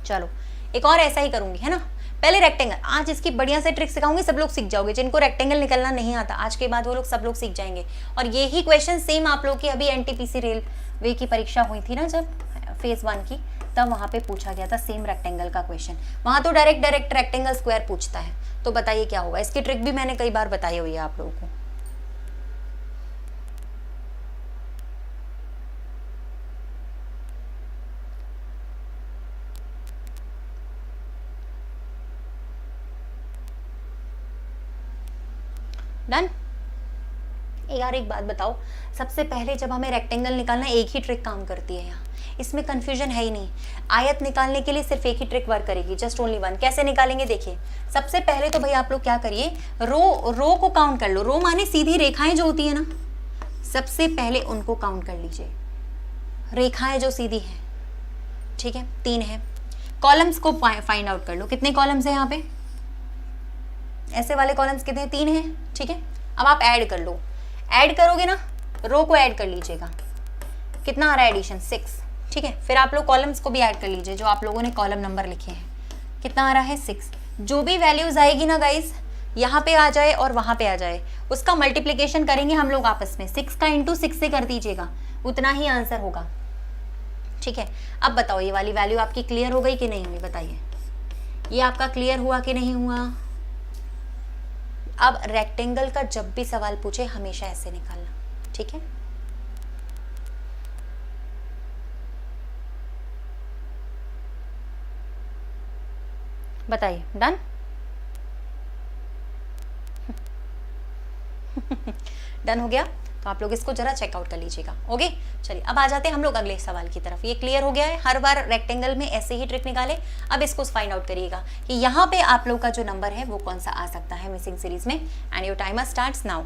चलो एक और ऐसा ही करूंगी, है ना। पहले रेक्टेंगल, आज इसकी बढ़िया से ट्रिक सिखाऊंगी, सब लोग सीख जाओगे। जिनको रेक्टेंगल निकलना नहीं आता, आज के बाद वो लोग सब लोग सीख जाएंगे। और यही क्वेश्चन सेम आप लोग की अभी एनटीपीसी रेलवे की परीक्षा हुई थी ना, जब फेज 1 की, तब वहाँ पे पूछा गया था सेम रेक्टेंगल का क्वेश्चन। वहाँ तो डायरेक्ट रेक्टेंगल स्क्वायर पूछता है। तो बताइए क्या होगा। इसकी ट्रिक भी मैंने कई बार बताई हुई है आप लोगों को। डन। यार एक बात बताओ, सबसे पहले जब हमें रेक्टेंगल निकालना है, एक ही ट्रिक काम करती है यहाँ। इसमें कंफ्यूजन है ही नहीं। आयत निकालने के लिए सिर्फ एक ही ट्रिक वर्क करेगी, जस्ट ओनली वन। कैसे निकालेंगे देखिए, सबसे पहले तो भाई आप लोग क्या करिए, रो को काउंट कर लो। रो माने सीधी रेखाएं जो होती है ना, सबसे पहले उनको काउंट कर लीजिए, रेखाएं जो सीधी हैं, ठीक है, 3 है। कॉलम्स को फाइंड आउट कर लो, कितने कॉलम्स हैं यहाँ पे, ऐसे वाले कॉलम्स कितने, 3 हैं, ठीक है। अब आप ऐड कर लो, ऐड करोगे ना, रो को ऐड कर लीजिएगा, कितना आ रहा है एडिशन, 6, ठीक है। फिर आप लोग कॉलम्स को भी ऐड कर लीजिए, जो आप लोगों ने कॉलम नंबर लिखे हैं, कितना आ रहा है 6। जो भी वैल्यूज आएगी ना गाइज, यहाँ पे आ जाए और वहाँ पे आ जाए, उसका मल्टीप्लीकेशन करेंगे हम लोग आपस में, 6 का इंटू 6 से कर दीजिएगा, उतना ही आंसर होगा, ठीक है। अब बताओ ये वाली वैल्यू आपकी क्लियर हो गई कि नहीं हुई, बताइए, ये आपका क्लियर हुआ कि नहीं हुआ। अब रेक्टेंगल का जब भी सवाल पूछे हमेशा ऐसे निकालना, ठीक है। बताइए, डन। डन हो गया, तो आप लोग इसको जरा चेकआउट कर लीजिएगा, ओके। चलिए अब आ जाते हैं हम लोग अगले सवाल की तरफ। ये क्लियर हो गया है, हर बार रेक्टेंगल में ऐसे ही ट्रिक निकाले। अब इसको फाइंड आउट करिएगा कि यहाँ पे आप लोग का जो नंबर है वो कौन सा आ सकता है मिसिंग सीरीज में, and your timer starts now.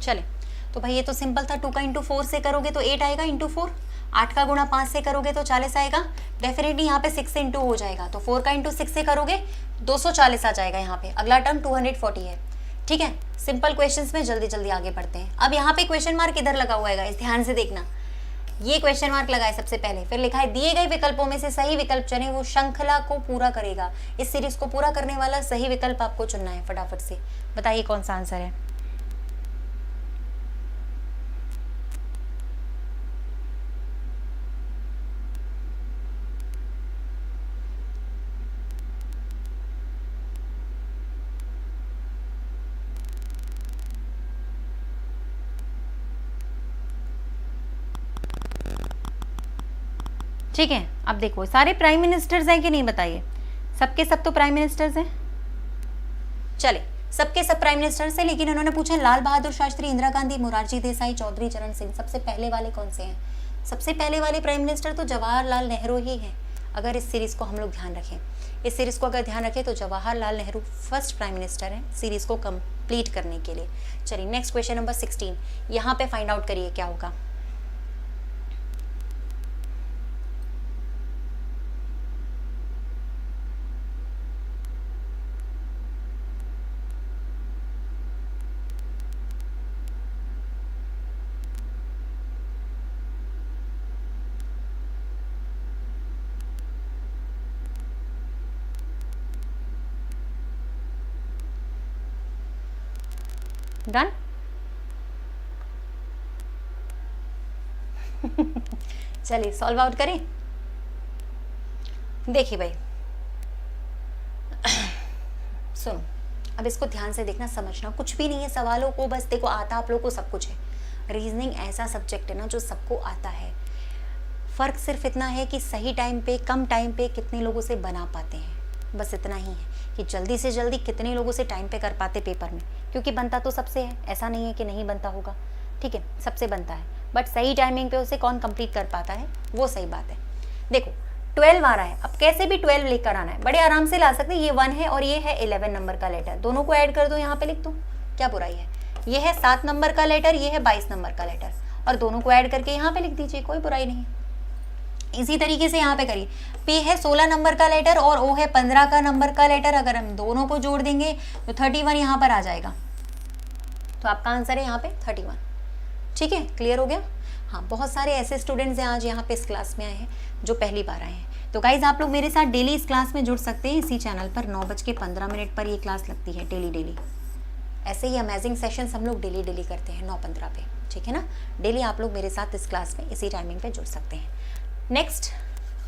चले, तो भाई ये तो सिंपल था, 2 का इंटू 4 से करोगे तो 8 आएगा इंटू 4, 8 का गुणा 5 से करोगे तो 40 आएगा, डेफिनेटली यहाँ पे 6 से इंटू हो जाएगा, तो 4 का इंटू 6 से करोगे 240 आ जाएगा यहाँ पे। अगला टर्म 240 है, ठीक है। सिंपल क्वेश्चंस में जल्दी जल्दी आगे बढ़ते हैं। अब यहाँ पे क्वेश्चन मार्क इधर लगा हुआ है, ध्यान से देखना, ये क्वेश्चन मार्क लगा है सबसे पहले, फिर लिखा है दिए गए विकल्पों में से सही विकल्प चुने, वो श्रृंखला को पूरा करेगा। इस सीरीज को पूरा करने वाला सही विकल्प आपको चुनना है, फटाफट से बताइए कौन सा आंसर है। ठीक है, अब देखो सारे प्राइम मिनिस्टर्स हैं कि नहीं, बताइए, सबके सब तो प्राइम मिनिस्टर्स हैं। चले, सबके सब प्राइम मिनिस्टर्स हैं, लेकिन उन्होंने पूछा लाल बहादुर शास्त्री, इंदिरा गांधी, मोरारजी देसाई, चौधरी चरण सिंह, सबसे पहले वाले कौन से हैं। सबसे पहले वाले प्राइम मिनिस्टर तो जवाहरलाल नेहरू ही हैं। अगर इस सीरीज को हम लोग ध्यान रखें, इस सीरीज को अगर ध्यान रखें तो Jawaharlal Nehru first prime minister हैं सीरीज को कंप्लीट करने के लिए। चलिए नेक्स्ट क्वेश्चन नंबर 16, यहाँ पे फाइंड आउट करिए क्या होगा। डन। चलिए सॉल्व आउट करें। देखिए भाई सुनो, अब इसको ध्यान से देखना, समझना, कुछ भी नहीं है सवालों को, बस देखो आता आप लोगों को सब कुछ है। रीजनिंग ऐसा सब्जेक्ट है ना जो सबको आता है, फर्क सिर्फ इतना है कि सही टाइम पे, कम टाइम पे कितने लोगों से बना पाते हैं, बस इतना ही है कि जल्दी से जल्दी कितने लोगों से टाइम पे कर पाते पेपर में, क्योंकि बनता तो सबसे है, ऐसा नहीं है कि नहीं बनता होगा, ठीक है, सबसे बनता है, बट सही टाइमिंग पे उसे कौन कंप्लीट कर पाता है वो सही बात है। देखो 12 आ रहा है, अब कैसे भी 12 लेकर आना है, बड़े आराम से ला सकते हैं। ये 1 है और ये है 11 नंबर का लेटर, दोनों को ऐड कर दो, यहाँ पे लिख दो, क्या बुराई है। ये है 7 नंबर का लेटर, ये है 22 नंबर का लेटर, और दोनों को ऐड करके यहाँ पे लिख दीजिए, कोई बुराई नहीं। इसी तरीके से यहाँ पे करिए, P है 16 नंबर का लेटर और O है 15 का नंबर का लेटर, अगर हम दोनों को जोड़ देंगे तो 31 यहाँ पर आ जाएगा, तो आपका आंसर है यहाँ पे 31। ठीक है, क्लियर हो गया। हाँ, बहुत सारे ऐसे स्टूडेंट्स हैं आज यहाँ पे इस क्लास में आए हैं जो पहली बार आए हैं, तो गाइज आप लोग मेरे साथ डेली इस क्लास में जुड़ सकते हैं। इसी चैनल पर 9:15 पर ये क्लास लगती है डेली। ऐसे ही अमेजिंग सेशंस हम लोग डेली करते हैं 9:15 पे, ठीक है ना। डेली आप लोग मेरे साथ इस क्लास में इसी टाइमिंग पे जुड़ सकते हैं। नेक्स्ट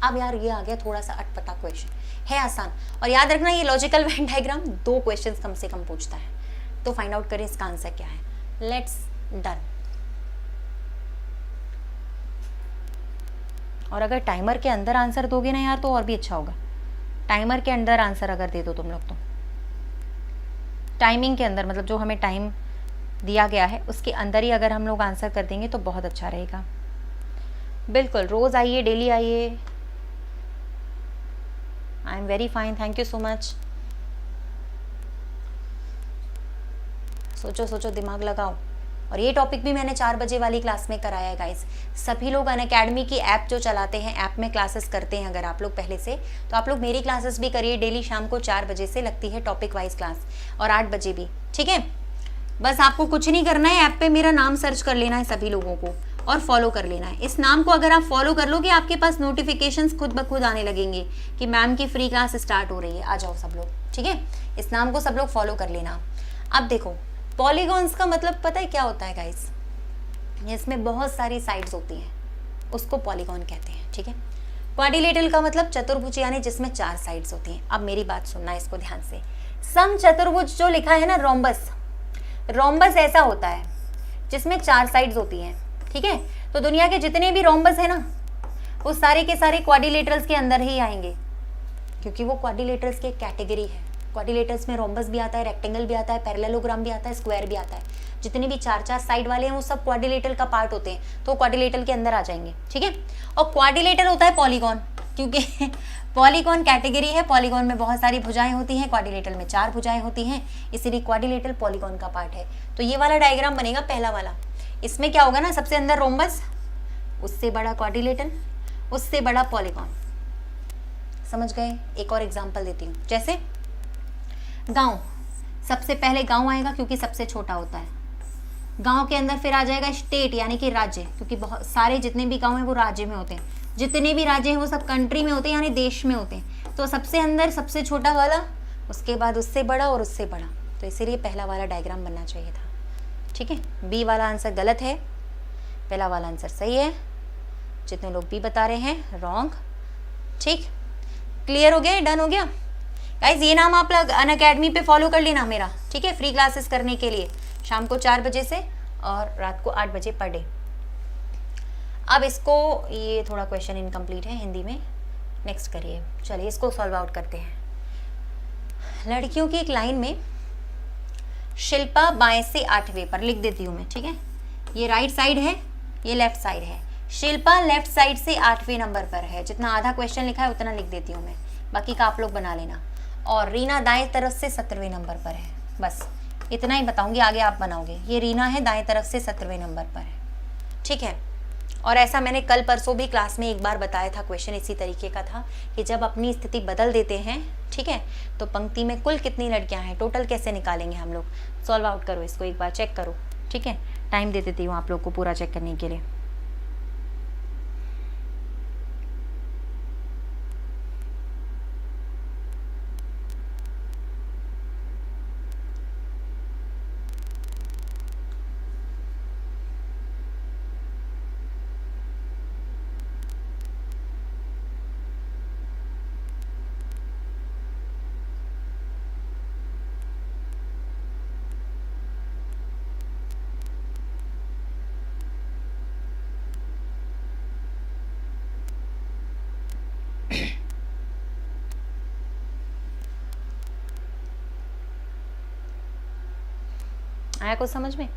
अब यार ये आ गया थोड़ा सा अटपटा क्वेश्चन, है आसान, और याद रखना ये लॉजिकल वेन डायग्राम 2 क्वेश्चंस कम से कम पूछता है, तो फाइंड आउट करें इसका आंसर क्या है। Let's done. और अगर टाइमर के अंदर आंसर दोगे ना यार तो और भी अच्छा होगा। टाइमर के अंदर आंसर अगर दे दो तुम लोग, तो टाइमिंग के अंदर, मतलब जो हमें टाइम दिया गया है उसके अंदर ही अगर हम लोग आंसर कर देंगे तो बहुत अच्छा रहेगा। बिल्कुल, रोज़ आइए, डेली आइए। I am very fine, thank you so much. सोचो सोचो, दिमाग लगाओ। और ये टॉपिक भी मैंने 4 बजे वाली क्लास में कराया है गाइस। सभी लोग अनअकैडमी की ऐप जो चलाते हैं, ऐप में क्लासेस करते हैं अगर आप लोग पहले से, तो आप लोग मेरी क्लासेस भी करिए। डेली शाम को 4 बजे से लगती है टॉपिक वाइज क्लास, और 8 बजे भी, ठीक है। बस आपको कुछ नहीं करना है, ऐप पे मेरा नाम सर्च कर लेना है सभी लोगों को और फॉलो कर लेना है। इस नाम को अगर आप फॉलो कर लोगे, आपके पास नोटिफिकेशंस खुद ब खुद आने लगेंगे कि मैम की फ्री क्लास स्टार्ट हो रही है, आ जाओ सब लोग, ठीक है। इस नाम को सब लोग फॉलो कर लेना। अब देखो, पॉलीगॉन्स का मतलब पता है क्या होता है गाइस? इसमें बहुत सारी साइड्स होती हैं, उसको पॉलीगॉन कहते हैं, ठीक है। क्वाड्रिलेटरल का मतलब चतुर्भुज, यानी जिसमें 4 साइड्स होती हैं। अब मेरी बात सुनना है इसको ध्यान से। समचतुर्भुज जो लिखा है ना, रोम्बस, रोम्बस ऐसा होता है जिसमें 4 साइड्स होती हैं, ठीक है। तो दुनिया के जितने भी रोम्बस है ना, वो सारे के सारे क्वाड्रिलेटरल्स के अंदर ही आएंगे, क्योंकि वो क्वाड्रिलेटरल्स की एक कैटेगरी है। क्वाड्रिलेटरल्स में रोम्बस भी आता है, रेक्टेंगल भी आता है, पैरेललोग्राम भी आता है, स्क्वायर भी आता है। जितने भी 4-4 साइड वाले हैं वो सब क्वाड्रिलेटरल का पार्ट होते हैं, तो क्वाड्रिलेटरल के अंदर आ जाएंगे, ठीक है। और क्वाड्रिलेटर होता है पॉलीगॉन, क्योंकि पॉलीगॉन कैटेगरी है। पॉलीगॉन में बहुत सारी भुजाएं होती हैं, क्वाड्रिलेटरल में 4 भुजाएं होती हैं, इसीलिए क्वाड्रिलेटरल पॉलीगॉन का पार्ट है। तो ये वाला डायग्राम बनेगा पहला वाला। इसमें क्या होगा ना, सबसे अंदर रोम्बस, उससे बड़ा क्वाड्रिलेटरल, उससे बड़ा पॉलीगॉन। समझ गए? एक और एग्जांपल देती हूँ। जैसे गांव, सबसे पहले गांव आएगा क्योंकि सबसे छोटा होता है। गांव के अंदर फिर आ जाएगा स्टेट, यानी कि राज्य, क्योंकि बहुत सारे जितने भी गांव हैं वो राज्य में होते हैं। जितने भी राज्य हैं वो सब कंट्री में होते हैं, यानी देश में होते हैं। तो सबसे अंदर सबसे छोटा वाला, उसके बाद उससे बड़ा और उससे बड़ा, तो इसीलिए पहला वाला डायग्राम बनना चाहिए था, ठीक है। बी वाला आंसर गलत है, पहला वाला आंसर सही है। जितने लोग बी बता रहे हैं रॉन्ग, ठीक। क्लियर हो गया, डन हो गया गाइज। ये नाम आप लोग अनअकैडमी पे फॉलो कर लेना मेरा, ठीक है। फ्री क्लासेस करने के लिए शाम को 4 बजे से और रात को 8 बजे पर डे। अब इसको, ये थोड़ा क्वेश्चन इनकम्प्लीट है हिंदी में, नेक्स्ट करिए। चलिए इसको सॉल्व आउट करते हैं। लड़कियों की एक लाइन में शिल्पा बाएं से 8वें पर, लिख देती हूँ मैं, ठीक है। ये राइट साइड है, ये लेफ्ट साइड है। शिल्पा लेफ्ट साइड से 8वें नंबर पर है। जितना आधा क्वेश्चन लिखा है उतना लिख देती हूँ मैं, बाकी का आप लोग बना लेना। और रीना दाएं तरफ से 17वें नंबर पर है। बस इतना ही बताऊंगी, आगे आप बनाओगे। ये रीना है, दाएं तरफ से 17वें नंबर पर है, ठीक है। और ऐसा मैंने कल परसों भी क्लास में एक बार बताया था, क्वेश्चन इसी तरीके का था कि जब अपनी स्थिति बदल देते हैं, ठीक है, तो पंक्ति में कुल कितनी लड़कियां हैं, टोटल कैसे निकालेंगे हम लोग। सॉल्व आउट करो इसको, एक बार चेक करो, ठीक है। टाइम दे देती हूँ आप लोग को पूरा चेक करने के लिए। आया कुछ समझ में?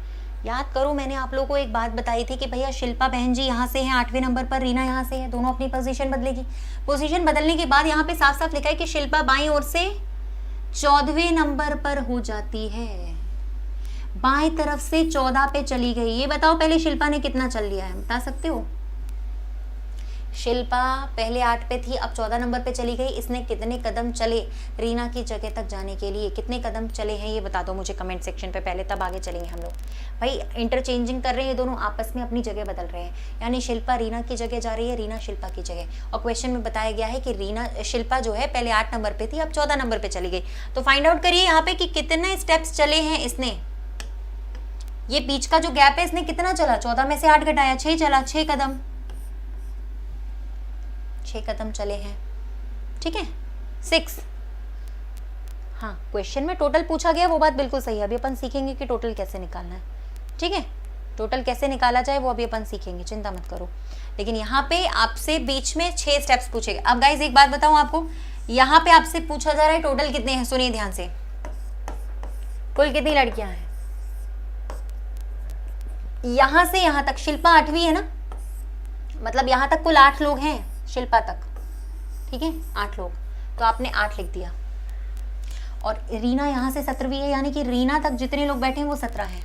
याद करो, मैंने आप लोगों को एक बात बताई थी कि भैया शिल्पा बहन जी यहाँ से हैं 8वें नंबर पर, रीना यहाँ से है, दोनों अपनी पोजीशन बदलेगी। पोजीशन बदलने के बाद यहाँ पे साफ साफ लिखा है कि शिल्पा बाईं ओर से 14वें नंबर पर हो जाती है, बाएं तरफ से 14 पे चली गई। ये बताओ पहले शिल्पा ने कितना चल लिया है, बता सकते हो? शिल्पा पहले 8 पे थी, अब 14 नंबर पे चली गई। इसने कितने कदम चले रीना की जगह तक जाने के लिए, कितने कदम चले हैं ये बता दो मुझे कमेंट सेक्शन पे पहले, तब आगे चलेंगे हम लोग। भाई इंटरचेंजिंग कर रहे हैं, दोनों आपस में अपनी जगह बदल रहे हैं, यानी शिल्पा रीना की जगह जा रही है, रीना शिल्पा की जगह। और क्वेश्चन में बताया गया है कि शिल्पा जो है पहले 8 नंबर पे थी, अब 14 नंबर पे चली गई। तो फाइंड आउट करिए यहाँ पे कि कितने स्टेप्स चले हैं इसने। ये बीच का जो गैप है इसने कितना चला, 14 में से 8 घटाया, 6 चला, 6 कदम, 6 कदम चले हैं, ठीक है 6। हाँ, क्वेश्चन में टोटल पूछा गया वो बात बिल्कुल सही है। अभी अपन सीखेंगे कि टोटल कैसे निकालना है, ठीक है, टोटल कैसे निकाला जाए वो अभी अपन सीखेंगे, चिंता मत करो। लेकिन यहाँ पे आपसे बीच में 6 स्टेप्स पूछे गए। अब गाइज एक बात बताऊं आपको, यहाँ पे आपसे पूछा जा रहा है टोटल कितने हैं, सुनिए ध्यान से, कुल कितनी लड़कियां हैं। यहां से यहां तक शिल्पा 8वीं है ना, मतलब यहां तक कुल 8 लोग हैं शिल्पा तक, ठीक है 8 लोग, तो आपने 8 लिख दिया। और रीना यहां से 17वीं है, यानी कि रीना तक जितने लोग बैठे हैं वो 17 हैं।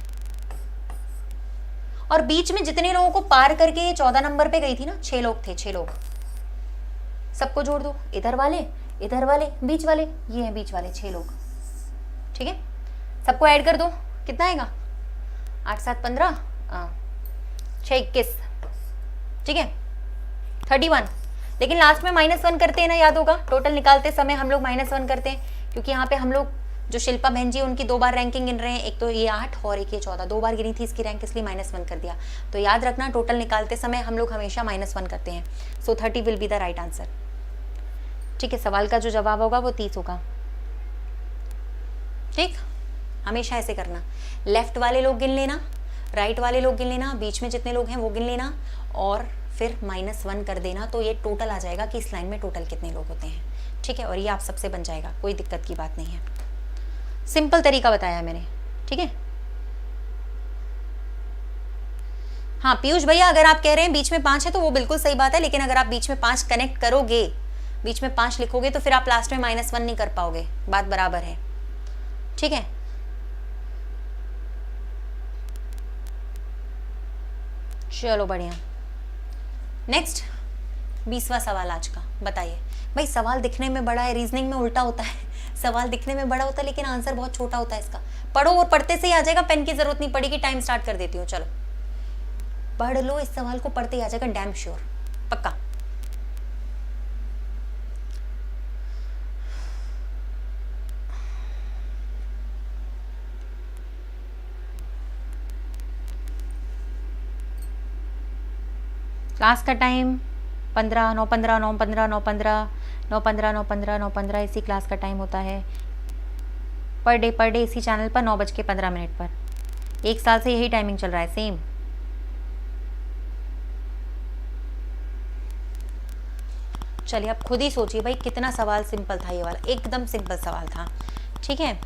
और बीच में जितने लोगों को पार करके ये 14 नंबर पे गई थी ना, 6 लोग थे, 6 लोग, सबको जोड़ दो, इधर वाले, बीच वाले, ये हैं बीच वाले 6 लोग, ठीक है, सबको ऐड कर दो, कितना आएगा 8 7 15, 6 21, ठीक है 31। लेकिन लास्ट में -1 करते हैं ना, याद होगा टोटल निकालते समय हम लोग -1 करते हैं, क्योंकि यहाँ पे हम लोग जो शिल्पा बहन जी उनकी 2 बार रैंकिंग गिन रहे हैं, एक तो ये 8 और एक ये 14, 2 बार गिनी थी इसकी रैंक, इसलिए -1 कर दिया। तो याद रखना टोटल निकालते समय हम लोग हमेशा -1 करते हैं। सो 30 will be the right answer, ठीक है। सवाल का जो जवाब होगा वो 30 होगा, ठीक, हमेशा ऐसे करना, लेफ्ट वाले लोग गिन लेना, राइट वाले लोग गिन लेना, बीच में जितने लोग हैं वो गिन लेना, और फिर -1 कर देना, तो ये टोटल आ जाएगा कि इस लाइन में टोटल कितने लोग होते हैं, ठीक है। और ये आप सबसे बन जाएगा, कोई दिक्कत की बात नहीं है, सिंपल तरीका बताया मैंने, ठीक है। हाँ पीयूष भैया, अगर आप कह रहे हैं बीच में 5 है तो वो बिल्कुल सही बात है, लेकिन अगर आप बीच में 5 कनेक्ट करोगे, बीच में 5 लिखोगे तो फिर आप लास्ट में -1 नहीं कर पाओगे, बात बराबर है, ठीक है। चलो बढ़िया, नेक्स्ट 20वां सवाल आज का, बताइए भाई। सवाल दिखने में बड़ा है, रीजनिंग में उल्टा होता है, सवाल दिखने में बड़ा होता है लेकिन आंसर बहुत छोटा होता है इसका। पढ़ो और पढ़ते से ही आ जाएगा, पेन की जरूरत नहीं पड़ेगी। टाइम स्टार्ट कर देती हूँ, चलो पढ़ लो, इस सवाल को पढ़ते ही आ जाएगा, डैम श्योर, पक्का। क्लास का टाइम 15 9 15 9 15 9 15 9 15 9 15 9 15 इसी क्लास का टाइम होता है पर डे इसी चैनल पर 9:15 पर। 1 साल से यही टाइमिंग चल रहा है, सेम। चलिए आप खुद ही सोचिए भाई, कितना सवाल सिंपल था ये वाला, एकदम सिंपल सवाल था, ठीक है।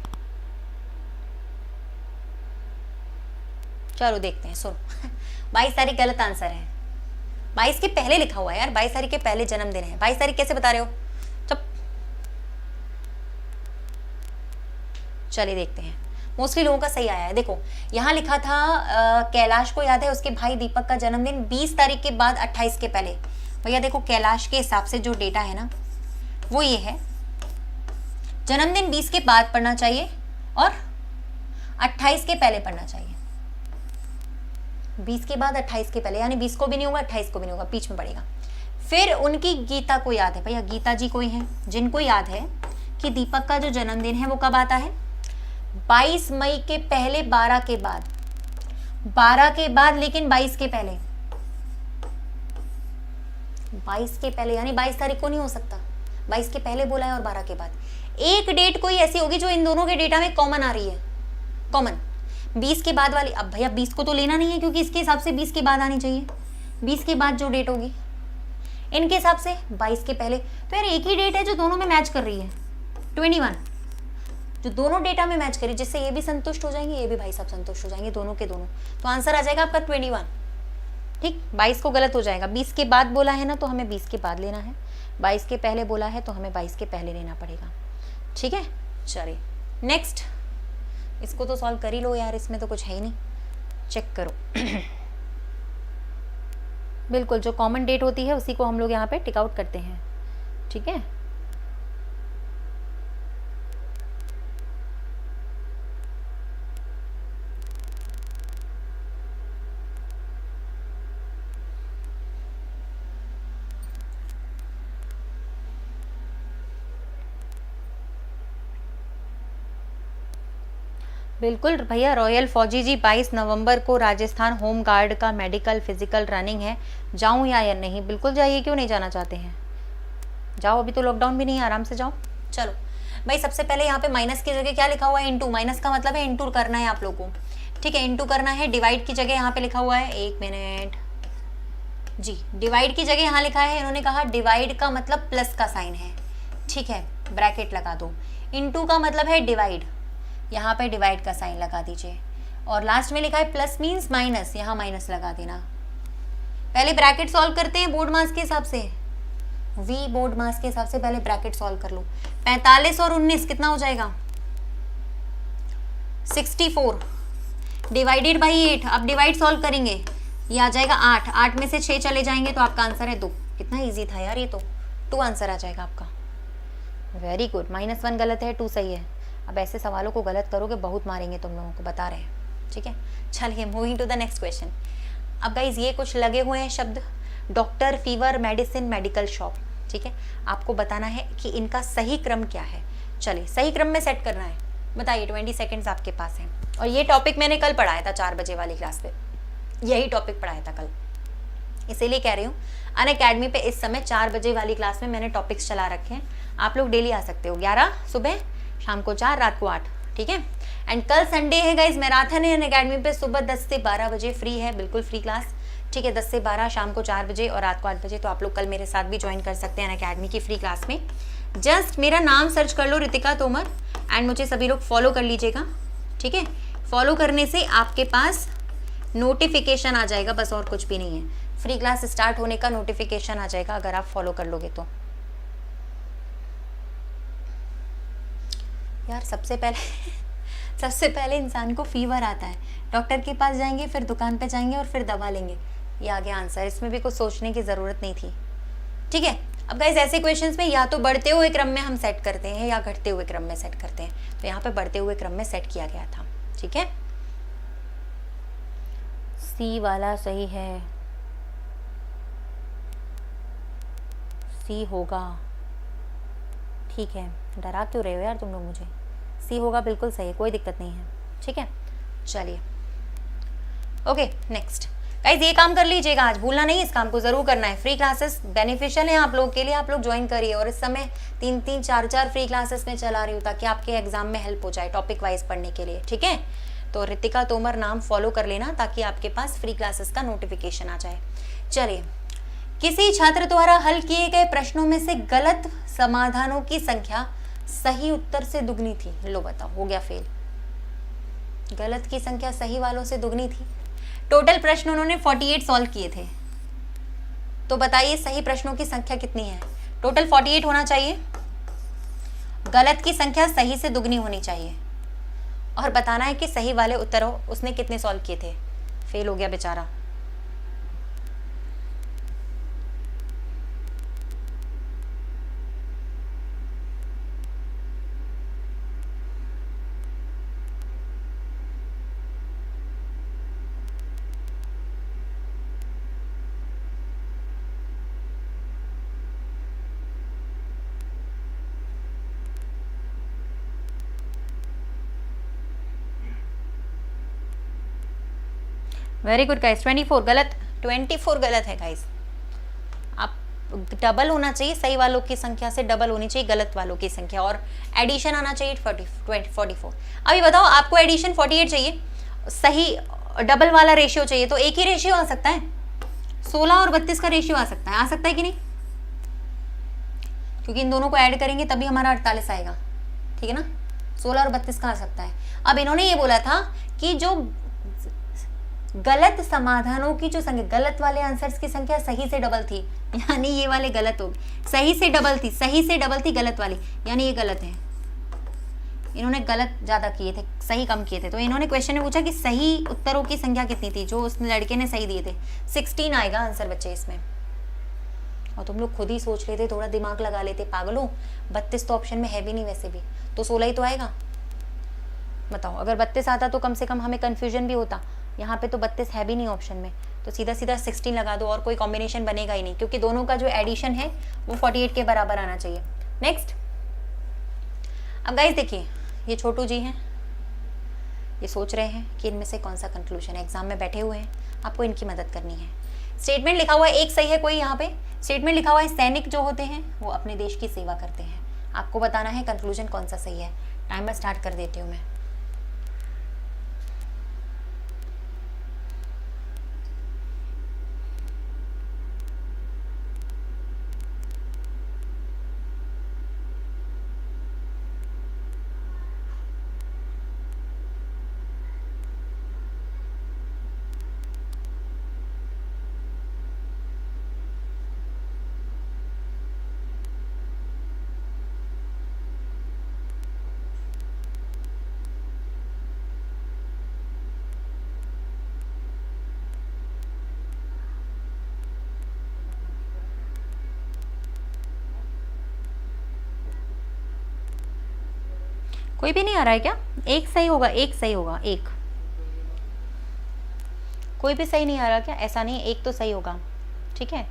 चलो देखते हैं, सुनो 22 तारीख गलत आंसर है, 22 के पहले लिखा हुआ है यार, 22 तारीख के पहले जन्मदिन है। 22 तारीख कैसे बता रहे हो, चुप। चलिए देखते हैं, मोस्टली लोगों का सही आया है। देखो यहाँ लिखा था कैलाश को याद है उसके भाई दीपक का जन्मदिन 20 तारीख के बाद 28 के पहले। भैया देखो कैलाश के हिसाब से जो डेटा है ना वो ये है, जन्मदिन 20 के बाद पढ़ना चाहिए और 28 के पहले पढ़ना चाहिए। 20 के बाद 28 के पहले, यानी 20 को भी नहीं होगा 28 को भी नहीं होगा, बीच में पड़ेगा। फिर उनकी गीता को याद है, भैया गीता जी कोई हैं जिनको याद है कि दीपक का जो जन्मदिन है वो कब आता है, 22 मई के पहले, 12 के बाद, 12 के बाद लेकिन 22 के पहले, 22 के पहले यानी 22 तारीख को नहीं हो सकता, 22 के पहले बोला है और 12 के बाद। एक डेट कोई ऐसी होगी जो इन दोनों के डेटा में कॉमन आ रही है, कॉमन 20 के बाद वाली। अब भैया 20 को तो लेना नहीं है क्योंकि इसके हिसाब से 20 के बाद आनी चाहिए, 20 के बाद जो डेट होगी इनके हिसाब से 22 के पहले, तो यार एक ही डेट है जो दोनों में मैच कर रही है, 21, जो दोनों डेटा में मैच करी, जिससे ये भी संतुष्ट हो जाएंगे, ये भी भाई साहब संतुष्ट हो जाएंगे, दोनों के दोनों। तो आंसर आ जाएगा आपका 21, ठीक। 22 को गलत हो जाएगा, 20 के बाद बोला है ना तो हमें 20 के बाद लेना है, 22 के पहले बोला है तो हमें 22 के पहले लेना पड़ेगा, ठीक है। चलिए नेक्स्ट, इसको तो सॉल्व कर ही लो यार, इसमें तो कुछ है ही नहीं, चेक करो। बिल्कुल जो कॉमन डेट होती है उसी को हम लोग यहाँ पे टिक आउट करते हैं, ठीक है। बिल्कुल भैया, रॉयल फौजी जी 22 नवंबर को राजस्थान होम गार्ड का मेडिकल फिजिकल रनिंग है, जाऊं या नहीं। बिल्कुल जाइए, क्यों नहीं जाना चाहते हैं, जाओ, अभी तो लॉकडाउन भी नहीं है, आराम से जाओ। चलो भाई, सबसे पहले यहाँ पे माइनस की जगह क्या लिखा हुआ है, इनटू। माइनस का मतलब है इनटू करना है आप लोगों को, ठीक है, इनटू करना है। डिवाइड की जगह यहाँ पे लिखा हुआ है, 1 मिनट जी, डिवाइड की जगह यहाँ लिखा है, इन्होंने कहा डिवाइड का मतलब प्लस का साइन है, ठीक है, ब्रैकेट लगा दो। इनटू का मतलब है डिवाइड, यहाँ पे डिवाइड का साइन लगा दीजिए। और लास्ट में लिखा है प्लस मीन्स माइनस, यहाँ माइनस लगा देना। पहले ब्रैकेट सॉल्व करते हैं बोर्ड मास के हिसाब से, वी बोर्ड मास के हिसाब से पहले ब्रैकेट सॉल्व कर लो। 45 और 19 कितना हो जाएगा, 64 डिवाइडेड बाई 8। अब डिवाइड सॉल्व करेंगे, ये आ जाएगा 8, 8 में से 6 चले जाएंगे तो आपका आंसर है 2। कितना इजी था यार ये तो, 2 आंसर आ जाएगा आपका। वेरी गुड, -1 गलत है, 2 सही है। अब ऐसे सवालों को गलत करोगे बहुत मारेंगे तुम लोगों को, बता रहे हैं, ठीक है। चलिए moving to the next question. अब गाइज ये कुछ लगे हुए हैं शब्द, doctor, fever, medicine, medical shop, ठीक है। आपको बताना है कि इनका सही क्रम क्या है। चलिए सही क्रम में सेट करना है, बताइए। 20 सेकेंड्स आपके पास हैं। और ये टॉपिक मैंने कल पढ़ाया था 4 बजे वाली क्लास पे, यही टॉपिक पढ़ाया था कल, इसीलिए कह रही हूँ। अनअकैडमी पे इस समय 4 बजे वाली क्लास में मैंने टॉपिक्स चला रखे हैं, आप लोग डेली आ सकते हो। 11 सुबह, शाम को 4, रात को 8, ठीक है। एंड कल संडे है गाइज, मैराथन है अनअकैडमी पे, सुबह 10 से 12 बजे फ्री है, बिल्कुल फ्री क्लास, ठीक है। 10 से 12, शाम को 4 बजे और रात को 8 बजे। तो आप लोग कल मेरे साथ भी ज्वाइन कर सकते हैं अनअकैडमी की फ्री क्लास में। जस्ट मेरा नाम सर्च कर लो, रितिका तोमर, एंड मुझे सभी लोग फॉलो कर लीजिएगा, ठीक है। फॉलो करने से आपके पास नोटिफिकेशन आ जाएगा, बस और कुछ भी नहीं है। फ्री क्लास स्टार्ट होने का नोटिफिकेशन आ जाएगा अगर आप फॉलो कर लोगे तो। यार सबसे पहले इंसान को फीवर आता है, डॉक्टर के पास जाएंगे, फिर दुकान पे जाएंगे और फिर दवा लेंगे। ये आ गया आंसर, इसमें भी कुछ सोचने की ज़रूरत नहीं थी, ठीक है। अब गाइस ऐसे क्वेश्चंस में या तो बढ़ते हुए क्रम में हम सेट करते हैं या घटते हुए क्रम में सेट करते हैं। तो यहाँ पे बढ़ते हुए क्रम में सेट किया गया था, ठीक है। सी वाला सही है, सी होगा, ठीक है। डरा क्यों रहे हो यार तुम लोग मुझे, सी होगा, बिल्कुल सही है, कोई दिक्कत नहीं है, ठीक है। चलिए ओके नेक्स्ट गाइस, ये काम कर लीजिएगा आज, भूलना नहीं, इस काम को जरूर करना है। फ्री क्लासेस बेनिफिशियल है आप लोगों के लिए, आप लोग ज्वाइन करिए। और इस समय 3-3, 4-4 फ्री क्लासेस में चला रही हूँ ताकि आपके एग्जाम में हेल्प हो जाए टॉपिक वाइज पढ़ने के लिए, ठीक है। तो रितिका तोमर नाम फॉलो कर लेना ताकि आपके पास फ्री क्लासेस का नोटिफिकेशन आ जाए। चलिए, किसी छात्र द्वारा हल किए गए प्रश्नों में से गलत समाधानों की संख्या सही उत्तर से दुगनी थी। लो बताओ, हो गया फेल। गलत की संख्या सही वालों से दुगनी थी। टोटल प्रश्न उन्होंने 48 सॉल्व किए थे, तो बताइए सही प्रश्नों की संख्या कितनी है। टोटल 48 होना चाहिए, गलत की संख्या सही से दुगनी होनी चाहिए, और बताना है कि सही वाले उत्तरों उसने कितने सॉल्व किए थे। फेल हो गया बेचारा। वेरी गुड गाइस, 24 गलत, 24 गलत है गाइस। आप डबल होना चाहिए, सही वालों की संख्या से डबल होनी चाहिए गलत वालों की संख्या, और एडिशन आना चाहिए 44। अभी बताओ, आपको एडिशन 48 चाहिए, सही डबल वाला रेशियो चाहिए, तो एक ही रेशियो आ सकता है, 16 और 32 का रेशियो आ सकता है कि नहीं, क्योंकि इन दोनों को ऐड करेंगे तभी हमारा 48 आएगा, ठीक है ना। 16 और 32 का आ सकता है। अब इन्होंने ये बोला था कि जो गलत समाधानों की जो संख्या, गलत वाले आंसर्स की संख्या सही से डबल थी, यानी ये वाले गलत हो गए। सही से डबल थी गलत वाली, यानी ये गलत है। इन्होंने गलत ज्यादा किए थे, सही कम किए थे। तो इन्होंने क्वेश्चन में पूछा कि सही उत्तरों की संख्या कितनी थी, जो उस लड़के ने सही दिए थे। 16 आएगा आंसर बच्चे इसमें। और तुम लोग खुद ही सोच लेते, थोड़ा दिमाग लगा लेते, पागलों। 32 तो ऑप्शन में है भी नहीं वैसे भी, तो 16 ही तो आएगा। बताओ, अगर 32 आता तो कम से कम हमें कंफ्यूजन भी होता। यहाँ पे तो 32 है भी नहीं ऑप्शन में, तो सीधा 16 लगा दो, और कोई कॉम्बिनेशन बनेगा ही नहीं, क्योंकि दोनों का जो एडिशन है वो 48 के बराबर आना चाहिए। नेक्स्ट, अब गाइस देखिए, ये छोटू जी हैं, ये सोच रहे हैं कि इनमें से कौन सा कंक्लूजन है। एग्जाम में बैठे हुए हैं, आपको इनकी मदद करनी है। स्टेटमेंट लिखा हुआ है, एक सही है कोई यहाँ पे। स्टेटमेंट लिखा हुआ है सैनिक जो होते हैं वो अपने देश की सेवा करते हैं। आपको बताना है कंक्लूजन कौन सा सही है। टाइमर स्टार्ट कर देती हूँ मैं। कोई भी नहीं आ रहा है क्या? एक सही होगा, एक सही होगा, एक। कोई भी सही नहीं आ रहा क्या? ऐसा नहीं, एक तो सही होगा, ठीक है।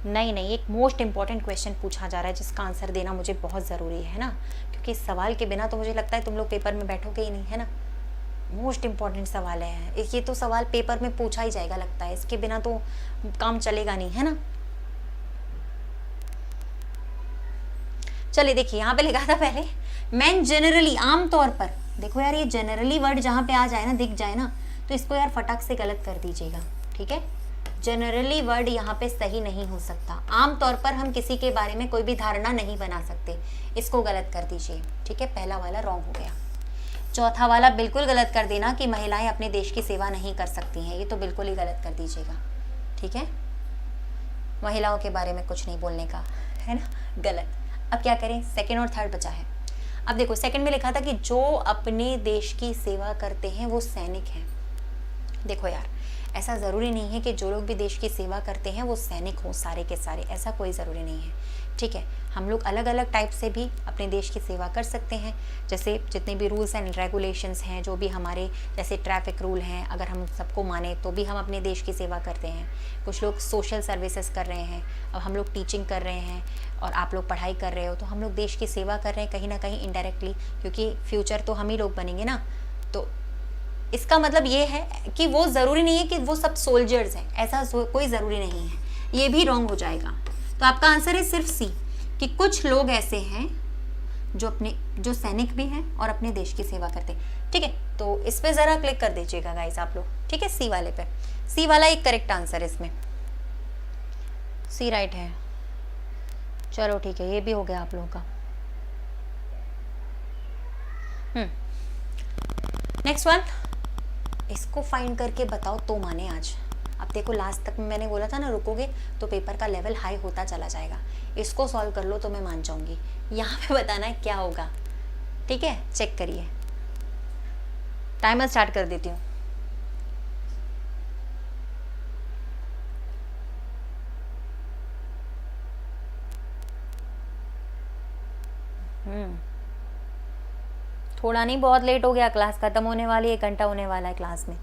नहीं नहीं, एक मोस्ट इंपॉर्टेंट क्वेश्चन पूछा जा रहा है जिसका आंसर देना मुझे बहुत ज़रूरी है ना, क्योंकि इस सवाल के बिना तो मुझे लगता है तुम लोग पेपर में बैठोगे ही नहीं, है ना। मोस्ट इंपॉर्टेंट सवाल है ये, तो सवाल पेपर में पूछा ही जाएगा लगता है, इसके बिना तो काम चलेगा नहीं, है ना। चलिए देखिए, यहाँ पे लिखा था पहले मैन जनरली, आमतौर पर। देखो यार, ये जनरली वर्ड जहाँ पे आ जाए ना, दिख जाए ना, तो इसको यार फटाक से गलत कर दीजिएगा, ठीक है। जनरली वर्ड यहाँ पे सही नहीं हो सकता। आमतौर पर हम किसी के बारे में कोई भी धारणा नहीं बना सकते, इसको गलत कर दीजिए, ठीक है। पहला वाला रॉन्ग हो गया। चौथा वाला बिल्कुल गलत कर देना कि महिलाएं अपने देश की सेवा नहीं कर सकती हैं, ये तो बिल्कुल ही गलत कर दीजिएगा, ठीक है। महिलाओं के बारे में कुछ नहीं बोलने का, है ना, गलत। अब क्या करें, सेकंड और थर्ड बचा है। अब देखो, सेकंड में लिखा था कि जो अपने देश की सेवा करते हैं वो सैनिक हैं। देखो यार, ऐसा ज़रूरी नहीं है कि जो लोग भी देश की सेवा करते हैं वो सैनिक हों सारे के सारे, ऐसा कोई ज़रूरी नहीं है, ठीक है। हम लोग अलग अलग टाइप से भी अपने देश की सेवा कर सकते हैं। जैसे जितने भी रूल्स एंड रेगुलेशंस हैं, जो भी हमारे जैसे ट्रैफिक रूल हैं, अगर हम सबको माने तो भी हम अपने देश की सेवा करते हैं। कुछ लोग सोशल सर्विसेज कर रहे हैं, अब हम लोग टीचिंग कर रहे हैं और आप लोग पढ़ाई कर रहे हो, तो हम लोग देश की सेवा कर रहे हैं कहीं ना कहीं इनडायरेक्टली, क्योंकि फ्यूचर तो हम ही लोग बनेंगे ना। तो इसका मतलब ये है कि वो ज़रूरी नहीं है कि वो सब सोल्जर्स हैं, ऐसा कोई ज़रूरी नहीं है, ये भी रॉन्ग हो जाएगा। तो आपका आंसर है सिर्फ सी, कि कुछ लोग ऐसे हैं जो सैनिक भी हैं और अपने देश की सेवा करते हैं, ठीक है। तो इस पे ज़रा क्लिक कर दीजिएगा गाइस आप लोग, ठीक है। सी वाले पे, सी वाला एक करेक्ट आंसर है इसमें, सी राइट है। चलो ठीक है, ये भी हो गया आप लोगों का। नेक्स्ट वन, इसको फाइंड करके बताओ तो माने आज। अब देखो, लास्ट तक में मैंने बोला था ना, रुकोगे तो पेपर का लेवल हाई होता चला जाएगा। इसको सॉल्व कर लो तो मैं मान जाऊंगी। यहाँ पे बताना है क्या होगा, ठीक है। चेक करिए, टाइमर स्टार्ट कर देती हूँ। थोड़ा नहीं, बहुत लेट हो गया, क्लास ख़त्म होने वाली है, 1 घंटा होने वाला है क्लास में,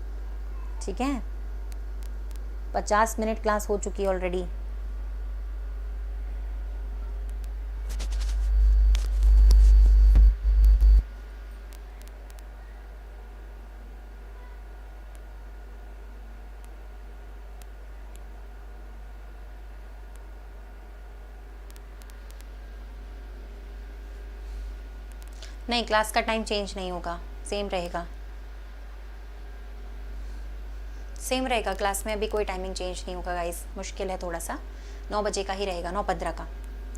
ठीक है। 50 मिनट क्लास हो चुकी है ऑलरेडी। नहीं, क्लास का टाइम चेंज नहीं होगा, सेम रहेगा, सेम रहेगा। क्लास में अभी कोई टाइमिंग चेंज नहीं होगा गाइस, मुश्किल है थोड़ा सा। 9 बजे का ही रहेगा, 9:15 का।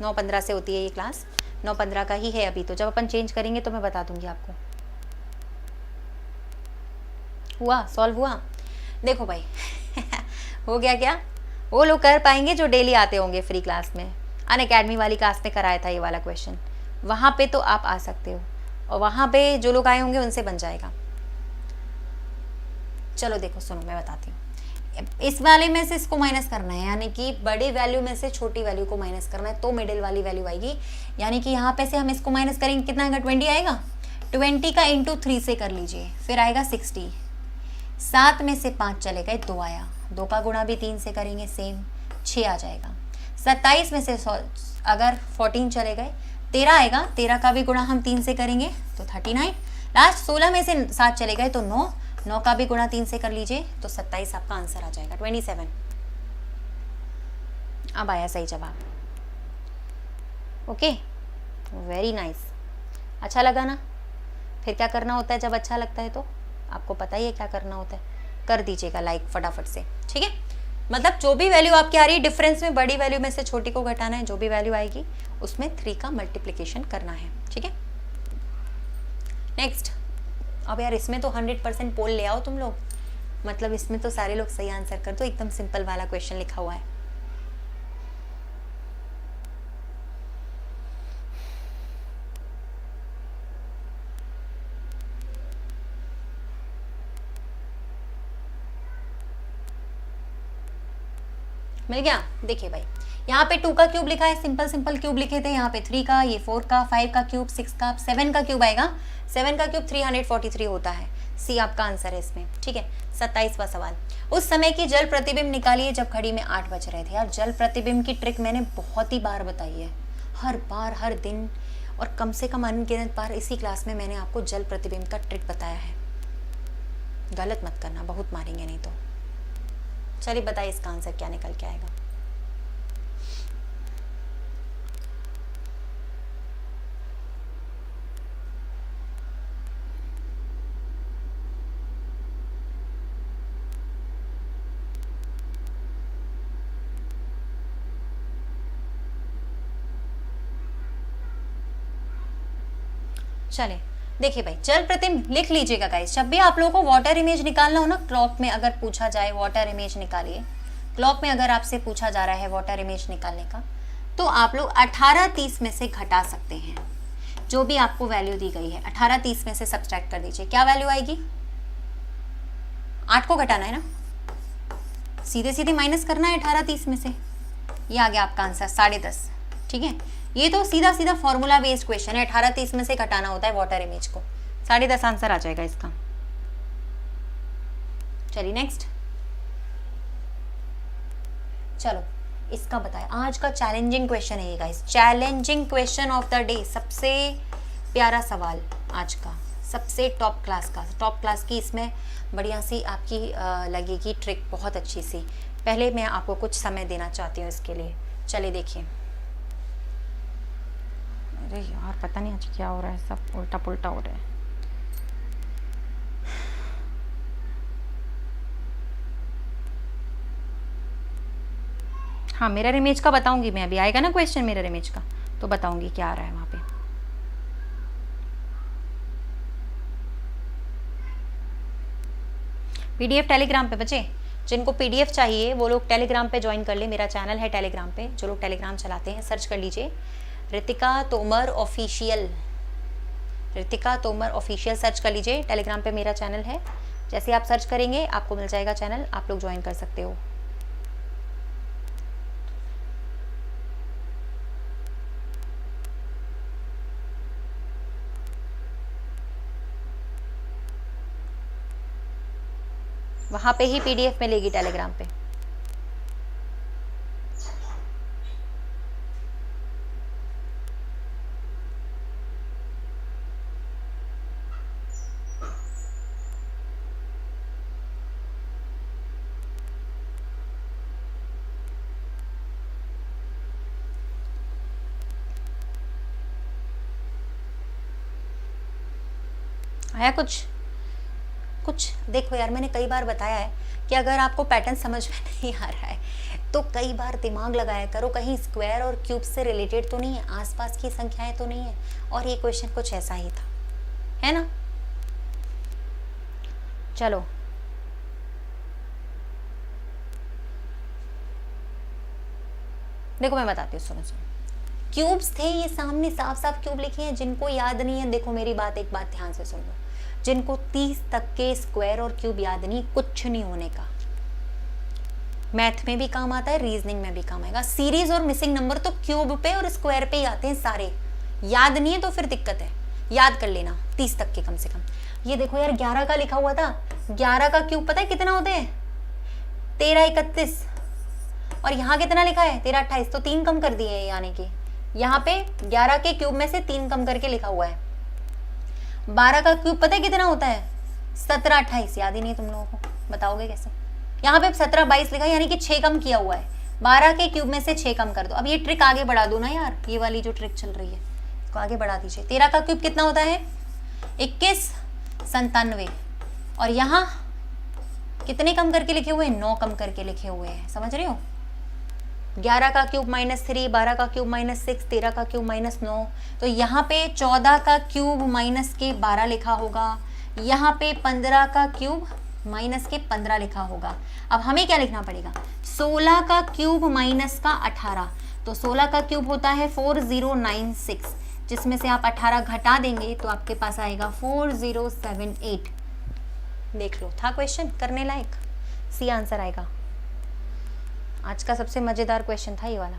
9:15 से होती है ये क्लास, 9:15 का ही है अभी। तो जब अपन चेंज करेंगे तो मैं बता दूंगी आपको। हुआ, सॉल्व हुआ। देखो भाई हो गया क्या? वो लोग कर पाएंगे जो डेली आते होंगे फ्री क्लास में। अनअकैडमी वाली क्लास में कराया था ये वाला क्वेश्चन, वहाँ पे तो आप आ सकते हो, और वहाँ पे जो लोग आए होंगे उनसे बन जाएगा। चलो देखो, सुनो मैं बताती हूँ। इस वाले में से इसको माइनस करना है, यानी कि बड़ी वैल्यू में से छोटी वैल्यू को माइनस करना है, तो मिडिल वाली वैल्यू आएगी। यानी कि यहाँ पे से हम इसको माइनस करेंगे, कितना आएगा? 20 आएगा। 20 का इंटू 3 से कर लीजिए, फिर आएगा 60। 7 में से 5 चले गए, 2 आया। 2 का गुणा भी 3 से करेंगे, सेम 6 आ जाएगा। 27 में से अगर 14 चले गए, 13 आएगा। 13 का भी गुणा हम 3 से करेंगे तो 39। लास्ट 16 में से 7 चले गए तो 9। 9 का भी गुणा 3 से कर लीजिए तो 27 आपका आंसर आ जाएगा, 27। अब आया सही जवाब। Okay, very nice. अच्छा लगा ना? फिर क्या करना होता है जब अच्छा लगता है तो? आपको पता ही है क्या करना होता है, कर दीजिएगा लाइक फटाफट से, ठीक है। मतलब जो भी वैल्यू आपकी आ रही है डिफरेंस में, बड़ी वैल्यू में से छोटी को घटाना है, जो भी वैल्यू आएगी उसमें 3 का मल्टीप्लिकेशन करना है, ठीक है। नेक्स्ट, अब यार इसमें तो 100% पोल ले आओ तुम लोग, मतलब इसमें तो सारे लोग सही आंसर कर दो, एकदम सिंपल वाला क्वेश्चन लिखा हुआ है। मिल गया? देखिए भाई, यहाँ पे 2 का क्यूब लिखा है, सिंपल सिंपल क्यूब लिखे थे, यहाँ पे 3 का, ये 4 का, 5 का क्यूब, 6 का, 7 का क्यूब आएगा। 7 का क्यूब 343 होता है। सी आपका आंसर है इसमें, ठीक है। 27वां सवाल, उस समय की जल प्रतिबिंब निकालिए जब घड़ी में 8 बज रहे थे। यार जल प्रतिबिंब की ट्रिक मैंने बहुत ही बार बताई है, हर बार, हर दिन, और कम से कम अनगिनत बार इसी क्लास में मैंने आपको जल प्रतिबिंब का ट्रिक बताया है। गलत मत करना, बहुत मारेंगे नहीं तो। चलिए बताइए इसका आंसर क्या निकल के आएगा। चले देखिए भाई, जल प्रतिबिंब लिख लीजिएगा गाइस। जब भी आप लोगों को वाटर इमेज निकालना हो ना, क्लॉक में अगर पूछा जाए वाटर इमेज निकालिए, क्लॉक में अगर आपसे पूछा जा रहा है वाटर इमेज निकालने का, तो आप लोग 1830 में से घटा सकते हैं जो भी आपको वैल्यू दी गई है। 1830 में से सब्सट्रैक्ट कर दीजिए, क्या वैल्यू आएगी? 8 को घटाना है ना, सीधे सीधे माइनस करना है 1830 में से। ये आ गया आपका आंसर 10.5, ठीक है। ये तो सीधा सीधा फॉर्मूला बेस्ड क्वेश्चन है, 1830 में से घटाना होता है वाटर इमेज को। 10.5 आंसर आ जाएगा इसका। चलिए नेक्स्ट, चलो इसका बताएं। आज का चैलेंजिंग क्वेश्चन है ये guys, challenging question of the day, सबसे प्यारा सवाल आज का, सबसे टॉप क्लास का, टॉप क्लास की इसमें बढ़िया सी आपकी लगेगी ट्रिक, बहुत अच्छी सी। पहले मैं आपको कुछ समय देना चाहती हूँ इसके लिए। चलिए देखिए, अरे यार पता नहीं आज क्या हो रहा है, सब उल्टा पुल्टा हो रहा है। हाँ, मिरर इमेज का बताऊंगी मैं, अभी आएगा ना क्वेश्चन मिरर इमेज का, तो बताऊंगी क्या आ रहा है वहाँ पे। पीडीएफ टेलीग्राम पे बच्चे, जिनको पीडीएफ चाहिए वो लोग टेलीग्राम पे ज्वाइन कर ले, मेरा चैनल है टेलीग्राम पे। जो लोग टेलीग्राम चलाते हैं सर्च कर लीजिए Ritika Tomar official, Ritika Tomar official search कर लीजिए, टेलीग्राम पे मेरा चैनल है। जैसे आप सर्च करेंगे आपको मिल जाएगा चैनल, आप लोग ज्वाइन कर सकते हो। वहाँ पे ही पीडीएफ मिलेगी टेलीग्राम पे। आया कुछ कुछ? देखो यार, मैंने कई बार बताया है कि अगर आपको पैटर्न समझ में नहीं आ रहा है तो कई बार दिमाग लगाया करो, कहीं स्क्वायर और क्यूब से रिलेटेड तो नहीं है, आसपास की संख्याएं तो नहीं है। और ये क्वेश्चन कुछ ऐसा ही था, है ना। चलो देखो मैं बताती हूँ, सुनो सुनो। क्यूब्स थे ये सामने, साफ साफ क्यूब लिखे हैं। जिनको याद नहीं है, देखो मेरी बात, एक बात ध्यान से सुन लो, जिनको 30 तक के स्क्वायर और क्यूब याद नहीं, कुछ नहीं होने का। मैथ में भी काम आता है, रीजनिंग में भी काम आएगा। सीरीज और मिसिंग नंबर तो क्यूब पे और स्क्वायर पे ही आते हैं सारे। याद नहीं है तो फिर दिक्कत है, याद कर लेना 30 तक के कम से कम। ये देखो यार, 11 का लिखा हुआ था, 11 का क्यूब पता है कितना होते हैं? 13 31, और यहाँ कितना लिखा है? 13 28, तो 3 कम कर दिए हैं, यानी कि यहाँ पे 11 के क्यूब में से 3 कम करके लिखा हुआ है। 12 का क्यूब पता है कितना होता है? 17 28, याद ही नहीं तुम लोगों को, बताओगे कैसे? यहाँ पे 17 22 लिखा है, यानी कि 6 कम किया हुआ है। 12 के क्यूब में से 6 कम कर दो। अब ये ट्रिक आगे बढ़ा दो ना यार, ये वाली जो ट्रिक चल रही है इसको आगे बढ़ा दीजिए। 13 का क्यूब कितना होता है? 21, 97। और यहाँ कितने कम करके लिखे हुए हैं? 9 कम करके लिखे हुए हैं, समझ रहे हो? 11 का क्यूब -3, 12 का क्यूब -6, 13 का क्यूब -9। तो यहाँ पे 14 का क्यूब माइनस के 12 लिखा होगा, यहाँ पे 15 का क्यूब माइनस के 15 लिखा होगा। अब हमें क्या लिखना पड़ेगा? 16 का क्यूब माइनस का 18। तो 16 का क्यूब होता है 4096, जिसमें से आप 18 घटा देंगे तो आपके पास आएगा 4078। देख लो, था क्वेश्चन करने लायक? सी आंसर आएगा। आज का सबसे मजेदार क्वेश्चन था ये वाला,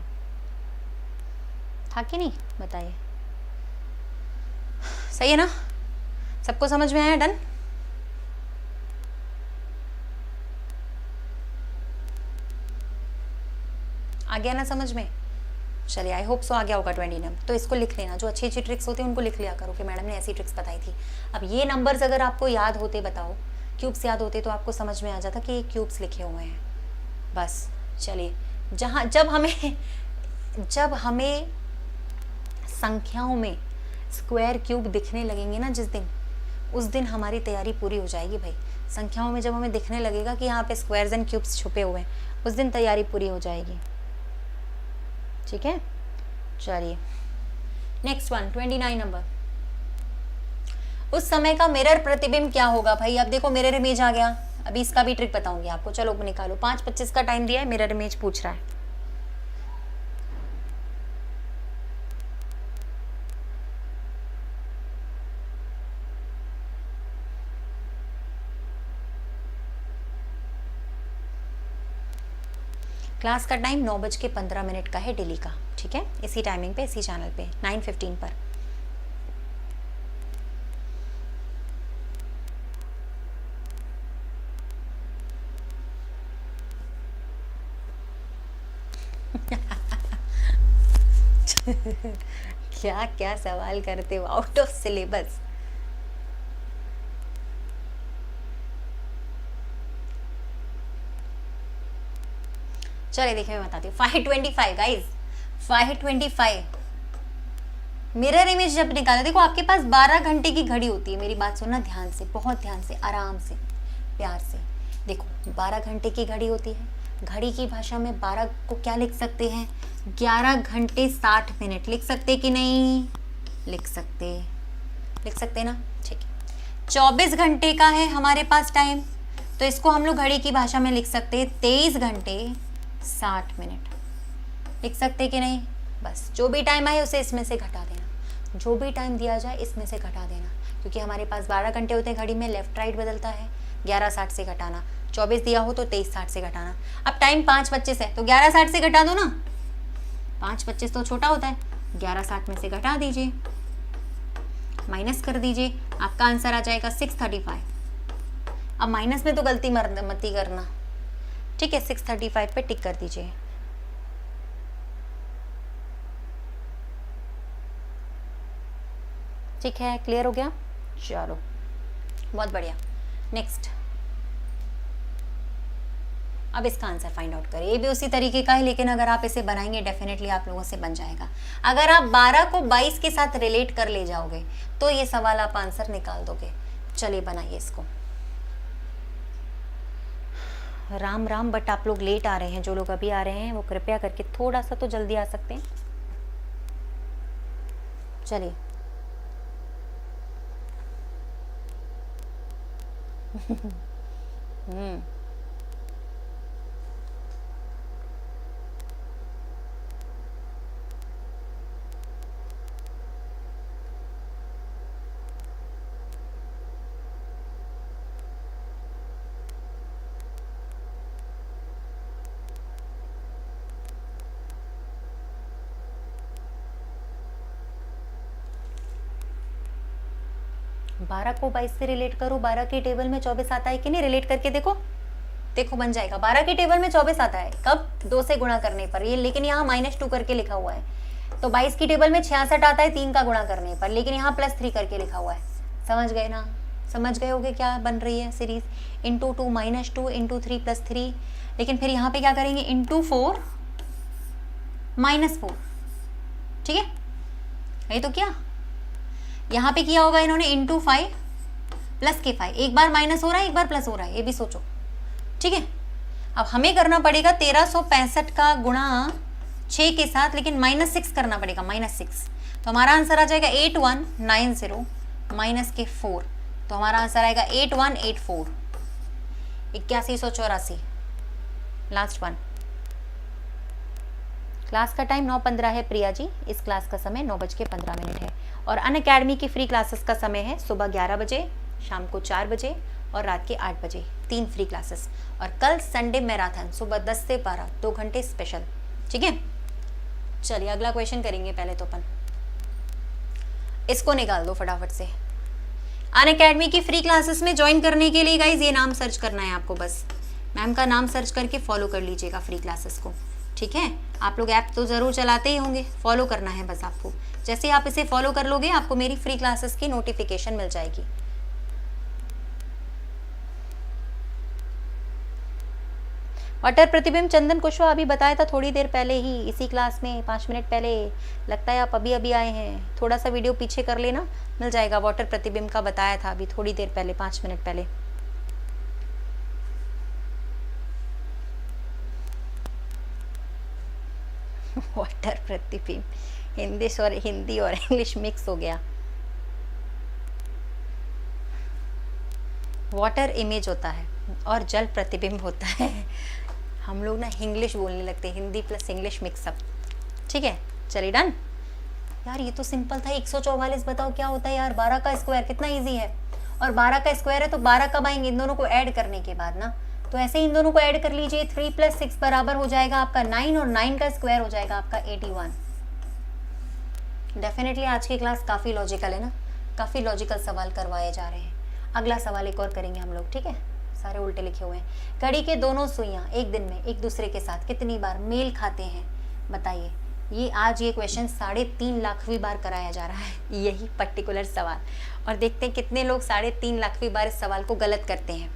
था कि नहीं? बताइए, सही है ना? सबको समझ में आया? डन? आ गया ना समझ में? चलिए, आई होप सो आ गया होगा 20 नंबर। तो इसको लिख लेना, जो अच्छी अच्छी ट्रिक्स होती है उनको लिख लिया करो कि मैडम ने ऐसी ट्रिक्स बताई थी। अब ये नंबर्स अगर आपको याद होते, बताओ क्यूब्स याद होते तो आपको समझ में आ जाता कि ये क्यूब्स लिखे हुए हैं। बस चलिए, जब हमें संख्याओं में स्क्वायर क्यूब दिखने लगेंगे ना जिस दिन, उस दिन हमारी तैयारी पूरी हो जाएगी भाई। संख्याओं में जब हमें दिखने लगेगा कि यहाँ पे स्क्वायर्स एंड क्यूब्स छुपे हुए हैं, उस दिन तैयारी पूरी हो जाएगी। ठीक है, चलिए नेक्स्ट वन, 29 नंबर। उस समय का मिरर प्रतिबिंब क्या होगा भाई? अब देखो मिरर इमेज आ गया, अभी इसका भी ट्रिक बताऊंगी आपको। चलो निकालो, 5:25 का टाइम दिया है, मिरर इमेज पूछ रहा है। क्लास का टाइम 9:15 का है डेली का, ठीक है? इसी टाइमिंग पे, इसी चैनल पे 9:15 पर। क्या क्या सवाल करते हो, आउट ऑफ सिलेबस। चलिए देखिए, मैं बताती हूँ। 5:25 गाइज, 5:25 मिरर इमेज जब निकाला, देखो आपके पास 12 घंटे की घड़ी होती है। मेरी बात सुनना ध्यान से, बहुत ध्यान से, आराम से, प्यार से। देखो 12 घंटे की घड़ी होती है, घड़ी की भाषा में 12 को क्या लिख सकते हैं? 11 घंटे 60 मिनट लिख सकते कि नहीं? लिख सकते ना? ठीक है। 24 घंटे का है हमारे पास टाइम, तो इसको हम लोग घड़ी की भाषा में लिख सकते हैं 23 घंटे 60 मिनट। लिख सकते कि नहीं? बस जो भी टाइम आए उसे इसमें से घटा देना, जो भी टाइम दिया जाए इसमें से घटा देना, क्योंकि हमारे पास 12 घंटे होते हैं, घड़ी में लेफ्ट राइट बदलता है। 11:60 से घटाना, 24 दिया हो तो 23:60 से घटाना। अब टाइम 5:25 है तो 11:60 से घटा दो ना, 5:25 तो छोटा होता है, 11:60 में से घटा दीजिए, माइनस कर दीजिए, आपका आंसर आ जाएगा 6:35। अब माइनस में तो गलती मत ही करना, ठीक है? 6:35 पे टिक कर दीजिए। ठीक है, क्लियर हो गया? चलो बहुत बढ़िया। नेक्स्ट, अब इसका आंसर फाइंड आउट करें। ये भी उसी तरीके का है, लेकिन अगर आप इसे बनाएंगे डेफिनेटली आप लोगों से बन जाएगा। अगर आप 12 को 22 के साथ रिलेट कर ले जाओगे तो ये सवाल आप आंसर निकाल दोगे। चलिए बनाइए इसको। राम राम, बट आप लोग लेट आ रहे हैं। जो लोग अभी आ रहे हैं वो कृपया करके थोड़ा सा तो जल्दी आ सकते हैं। चलिए बारह को 22 से रिलेट करो। 12 के टेबल में 24 आता है कि नहीं? रिलेट करके देखो, देखो बन जाएगा। 12 के टेबल में 24 आता है कब? 2 से गुणा करने पर। ये लेकिन यहाँ -2 करके लिखा हुआ है। तो 22 की टेबल में 66 आता है 3 का गुणा करने पर, लेकिन यहाँ +3 करके लिखा हुआ है। समझ गए ना? समझ गए होगे क्या बन रही है सीरीज? × 2 -2 × 3 + 3, लेकिन फिर यहाँ पे क्या करेंगे? × 4 -4, ठीक है, ये तो किया। यहाँ पे किया होगा इन्होंने इंटू 5 प्लस के 5, एक बार माइनस हो रहा है एक बार प्लस हो रहा है, ये भी सोचो, ठीक है। अब हमें करना पड़ेगा 1365 का गुणा 6 के साथ, लेकिन -6 करना पड़ेगा, -6। तो हमारा आंसर आ जाएगा 8190 माइनस के 4, तो हमारा आंसर आएगा 8184, 8184। Last one. क्लास का टाइम 9:15 है प्रिया जी, इस क्लास का समय 9:15 है। और अनअकैडमी की फ्री क्लासेस का समय है सुबह 11 बजे, शाम को 4 बजे और रात के 8 बजे, 3 फ्री क्लासेस। और कल संडे मैराथन सुबह 10 से 12, 2 घंटे स्पेशल, ठीक है। चलिए अगला क्वेश्चन करेंगे। पहले तो अपन इसको निकाल दो फटाफट से। अनअकैडमी की फ्री क्लासेस में ज्वाइन करने के लिए गाइज ये नाम सर्च करना है आपको, बस मैम का नाम सर्च करके फॉलो कर लीजिएगा फ्री क्लासेस को, ठीक है। आप लोग ऐप तो ज़रूर चलाते ही होंगे, फॉलो करना है बस आपको। जैसे आप इसे फॉलो कर लोगे आपको मेरी फ्री क्लासेस की नोटिफिकेशन मिल जाएगी। वाटर प्रतिबिंब चंदन कुशवाहा अभी बताया था थोड़ी देर पहले ही, इसी क्लास में 5 मिनट पहले। लगता है आप अभी अभी आए हैं, थोड़ा सा वीडियो पीछे कर लेना, मिल जाएगा। वाटर प्रतिबिंब का बताया था अभी थोड़ी देर पहले, 5 मिनट पहले। वाटर प्रतिबिंब हिंदी और इंग्लिश मिक्स हो गया। वाटर इमेज होता है और जल प्रतिबिंब होता है। हम लोग ना इंग्लिश बोलने लगते हैं, हिंदी प्लस इंग्लिश मिक्सअप, ठीक है। चलिए डन। यार ये तो सिंपल था, 144 बताओ क्या होता है यार, 12 का स्क्वायर, कितना इजी है। और 12 का स्क्वायर है तो 12 कब आएंगे, इन दोनों को ऐड करने के बाद ना, तो ऐसे इन दोनों को ऐड कर लीजिए। 3 + 6 बराबर हो जाएगा आपका 9 और 9 का स्क्वायर हो जाएगा आपका 81। डेफिनेटली आज की क्लास काफ़ी लॉजिकल है ना, काफ़ी लॉजिकल सवाल करवाए जा रहे हैं। अगला सवाल एक और करेंगे हम लोग, ठीक है। सारे उल्टे लिखे हुए हैं। घड़ी के दोनों सुइयां एक दिन में एक दूसरे के साथ कितनी बार मेल खाते हैं, बताइए। ये आज ये क्वेश्चन 3.5 लाखवीं बार कराया जा रहा है, यही पर्टिकुलर सवाल। और देखते हैं कितने लोग 3.5 लाखवीं बार इस सवाल को गलत करते हैं।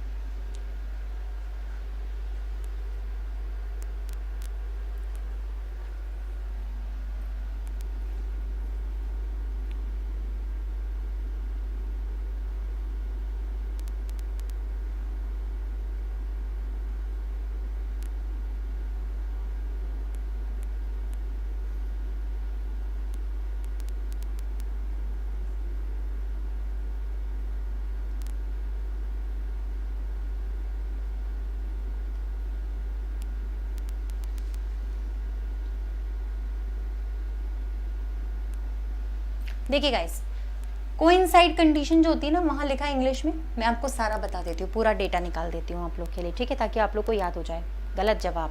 देखिए गाइस, कोइंसाइड कंडीशन जो होती है ना, वहाँ लिखा है इंग्लिश में, मैं आपको सारा बता देती हूँ, पूरा डेटा निकाल देती हूँ आप लोग के लिए, ठीक है, ताकि आप लोग को याद हो जाए। गलत जवाब,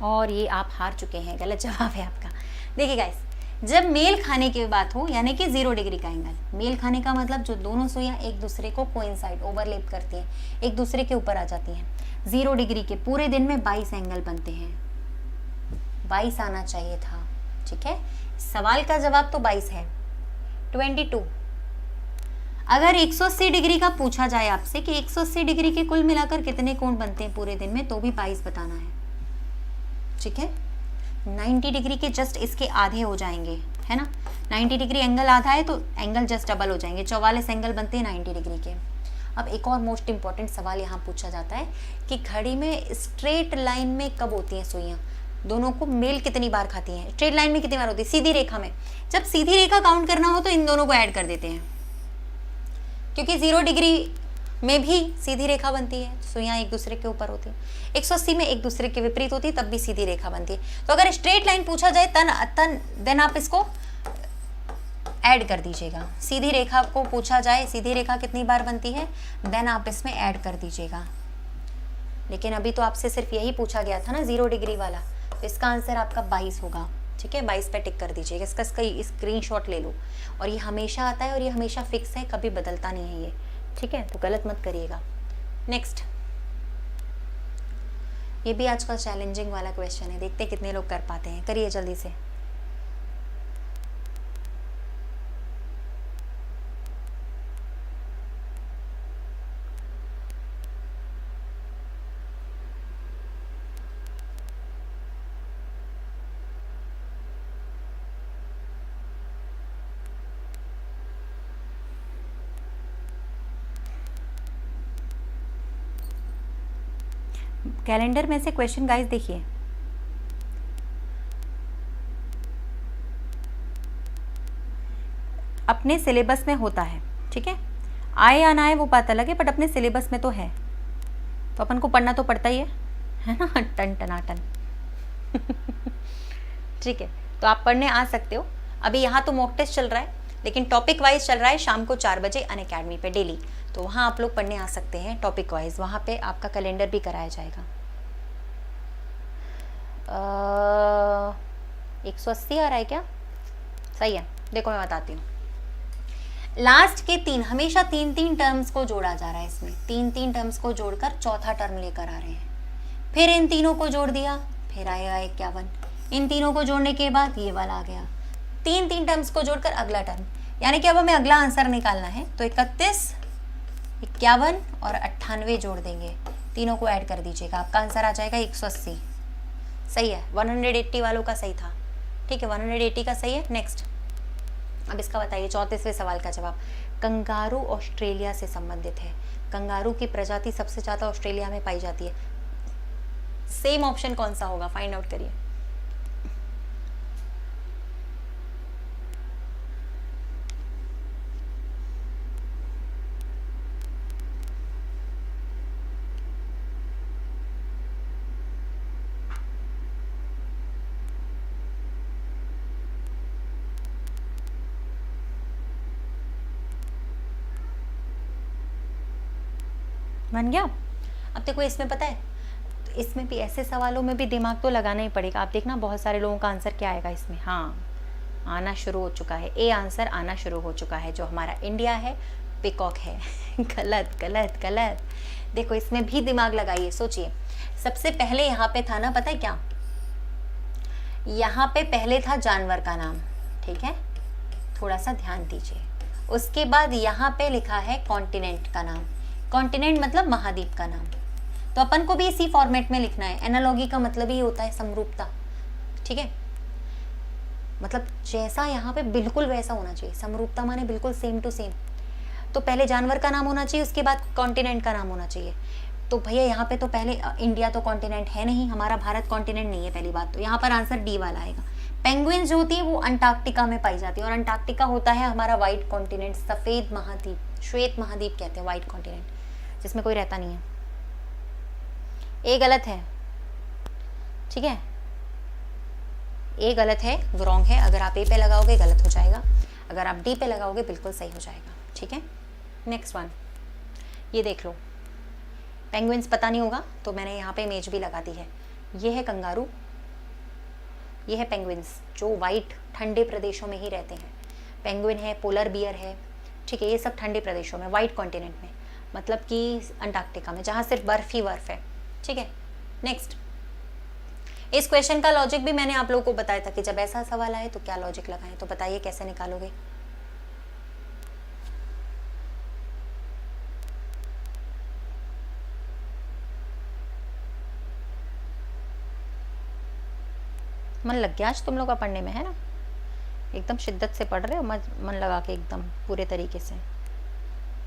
और ये आप हार चुके हैं, गलत जवाब है आपका। देखिए गाइस, जब मेल खाने की बात हो, यानी कि 0 डिग्री का एंगल, मेल खाने का मतलब जो दोनों सुइयां एक दूसरे को कोइंसाइड ओवरलैप करती हैं, एक दूसरे के ऊपर आ जाती हैं, 0 डिग्री के पूरे दिन में 22 एंगल बनते हैं। 22 आना चाहिए था, ठीक है। सवाल का जवाब तो 22 है, 22। अगर 180 डिग्री का पूछा जाए आपसे कि 180 डिग्री के कुल मिलाकर कितने कोण बनते हैं पूरे दिन में, तो भी 22 बताना है, ठीक है। 90 डिग्री के जस्ट इसके आधे हो जाएंगे, है ना। 90 डिग्री एंगल आधा है तो एंगल जस्ट डबल हो जाएंगे, 44 एंगल बनते हैं 90 डिग्री के। अब एक और मोस्ट इंपॉर्टेंट सवाल यहाँ पूछा जाता है कि घड़ी में स्ट्रेट लाइन में कब होती हैं सुइयाँ, दोनों को मेल कितनी बार खाती हैं, स्ट्रेट लाइन में कितनी बार होती है, सीधी रेखा में। जब सीधी रेखा काउंट करना हो तो इन दोनों को ऐड कर देते हैं, क्योंकि 0 डिग्री में भी सीधी रेखा बनती है, सुइयां एक दूसरे के ऊपर होती है। 180 में एक दूसरे के विपरीत होती है, तब भी सीधी रेखा बनती है। तो अगर स्ट्रेट लाइन पूछा जाए देन आप इसको ऐड कर दीजिएगा। सीधी रेखा को पूछा जाए, सीधी रेखा कितनी बार बनती है, देन आप इसमें ऐड कर दीजिएगा। लेकिन अभी तो आपसे सिर्फ यही पूछा गया था ना 0 डिग्री वाला, तो इसका आंसर आपका 22 होगा, ठीक है। 22 पे टिक कर दीजिएगा, इसका स्क्रीनशॉट ले लो। और ये हमेशा आता है और ये हमेशा फिक्स है, कभी बदलता नहीं है ये, ठीक है, तो गलत मत करिएगा। नेक्स्ट, ये भी आज का चैलेंजिंग वाला क्वेश्चन है, देखते हैं कितने लोग कर पाते हैं, करिए जल्दी से। कैलेंडर में से क्वेश्चन गाइस देखिए, अपने सिलेबस में होता है, ठीक है, आए या ना आए वो बात अलग है, बट अपने सिलेबस में तो है, तो अपन को पढ़ना तो पड़ता ही है ना, टन टनाटन ठीक है, तो आप पढ़ने आ सकते हो। अभी यहाँ तो मॉक टेस्ट चल रहा है, लेकिन टॉपिक वाइज चल रहा है शाम को 4 बजे अनअकैडमी पे डेली, तो वहाँ आप लोग पढ़ने आ सकते हैं टॉपिक वाइज, वहाँ पे आपका कैलेंडर भी कराया जाएगा। 180 आ रहा है क्या? सही है, देखो मैं बताती हूँ। लास्ट के 3 हमेशा 3 टर्म्स को जोड़ा जा रहा है, इसमें 3 टर्म्स को जोड़कर चौथा टर्म लेकर आ रहे हैं, फिर इन तीनों को जोड़ दिया, फिर आएगा 51, इन तीनों को जोड़ने के बाद ये वाला आ गया, 3 टर्म्स को जोड़कर अगला टर्म, यानी कि अब हमें अगला आंसर निकालना है, तो 31, 51 और 98 जोड़ देंगे, तीनों को ऐड कर दीजिएगा, आपका आंसर आ जाएगा 180। सही है, 180 वालों का सही था, ठीक है, 180 का सही है। नेक्स्ट, अब इसका बताइए 34वें सवाल का जवाब। कंगारू ऑस्ट्रेलिया से संबंधित है, कंगारू की प्रजाति सबसे ज़्यादा ऑस्ट्रेलिया में पाई जाती है, सेम ऑप्शन कौन सा होगा, फाइंड आउट करिए। बन गया। अब देखो इसमें पता है, तो इसमें भी ऐसे सवालों में भी दिमाग तो लगाना ही पड़ेगा। आप देखना बहुत सारे लोगों का आंसर क्या आएगा इसमें, हाँ आना शुरू हो चुका है, ए आंसर आना शुरू हो चुका है, जो हमारा इंडिया है पिकॉक है गलत गलत गलत। देखो इसमें भी दिमाग लगाइए, सोचिए। सबसे पहले यहाँ पे था ना, पता है क्या, यहाँ पे पहले था जानवर का नाम, ठीक है, थोड़ा सा ध्यान दीजिए। उसके बाद यहाँ पे लिखा है कॉन्टिनेंट का नाम, कॉन्टिनेंट मतलब महाद्वीप का नाम, तो अपन को भी इसी फॉर्मेट में लिखना है। एनालॉगी का मतलब ही होता है समरूपता, ठीक है, मतलब जैसा यहाँ पे बिल्कुल वैसा होना चाहिए, समरूपता माने बिल्कुल सेम टू सेम। तो पहले जानवर का नाम होना चाहिए, उसके बाद कॉन्टिनेंट का नाम होना चाहिए। तो भैया यहाँ पे तो पहले इंडिया तो कॉन्टिनेंट है नहीं, हमारा भारत कॉन्टिनेंट नहीं है, पहली बात तो यहाँ पर आंसर डी वाला आएगा। पेंगुइन्स जो होती है वो अंटार्कटिका में पाई जाती है, और अंटार्कटिका होता है हमारा व्हाइट कॉन्टिनेंट, सफ़ेद महाद्वीप, श्वेत महाद्वीप कहते हैं व्हाइट कॉन्टिनेंट, जिसमें कोई रहता नहीं है। ए गलत है, ठीक है, ए गलत है, रॉन्ग है। अगर आप ए पे लगाओगे गलत हो जाएगा, अगर आप डी पे लगाओगे बिल्कुल सही हो जाएगा, ठीक है। नेक्स्ट वन, ये देख लो, पेंगुइन्स पता नहीं होगा तो मैंने यहाँ पे इमेज भी लगा दी है। ये है कंगारू, ये है पेंगुइन्स जो वाइट ठंडे प्रदेशों में ही रहते हैं। पेंगुइन है, पोलर बियर है, ठीक है, ये सब ठंडे प्रदेशों में, वाइट कॉन्टिनेंट में, मतलब कि अंटार्कटिका में, जहाँ सिर्फ बर्फ ही बर्फ है, ठीक है। नेक्स्ट, इस क्वेश्चन का लॉजिक भी मैंने आप लोगों को बताया था कि जब ऐसा सवाल आए तो क्या लॉजिक लगाएं, तो बताइए कैसे निकालोगे। मन लग गया आज तुम लोग का पढ़ने में, है ना, एकदम शिद्दत से पढ़ रहे हो, मन लगा के एकदम पूरे तरीके से।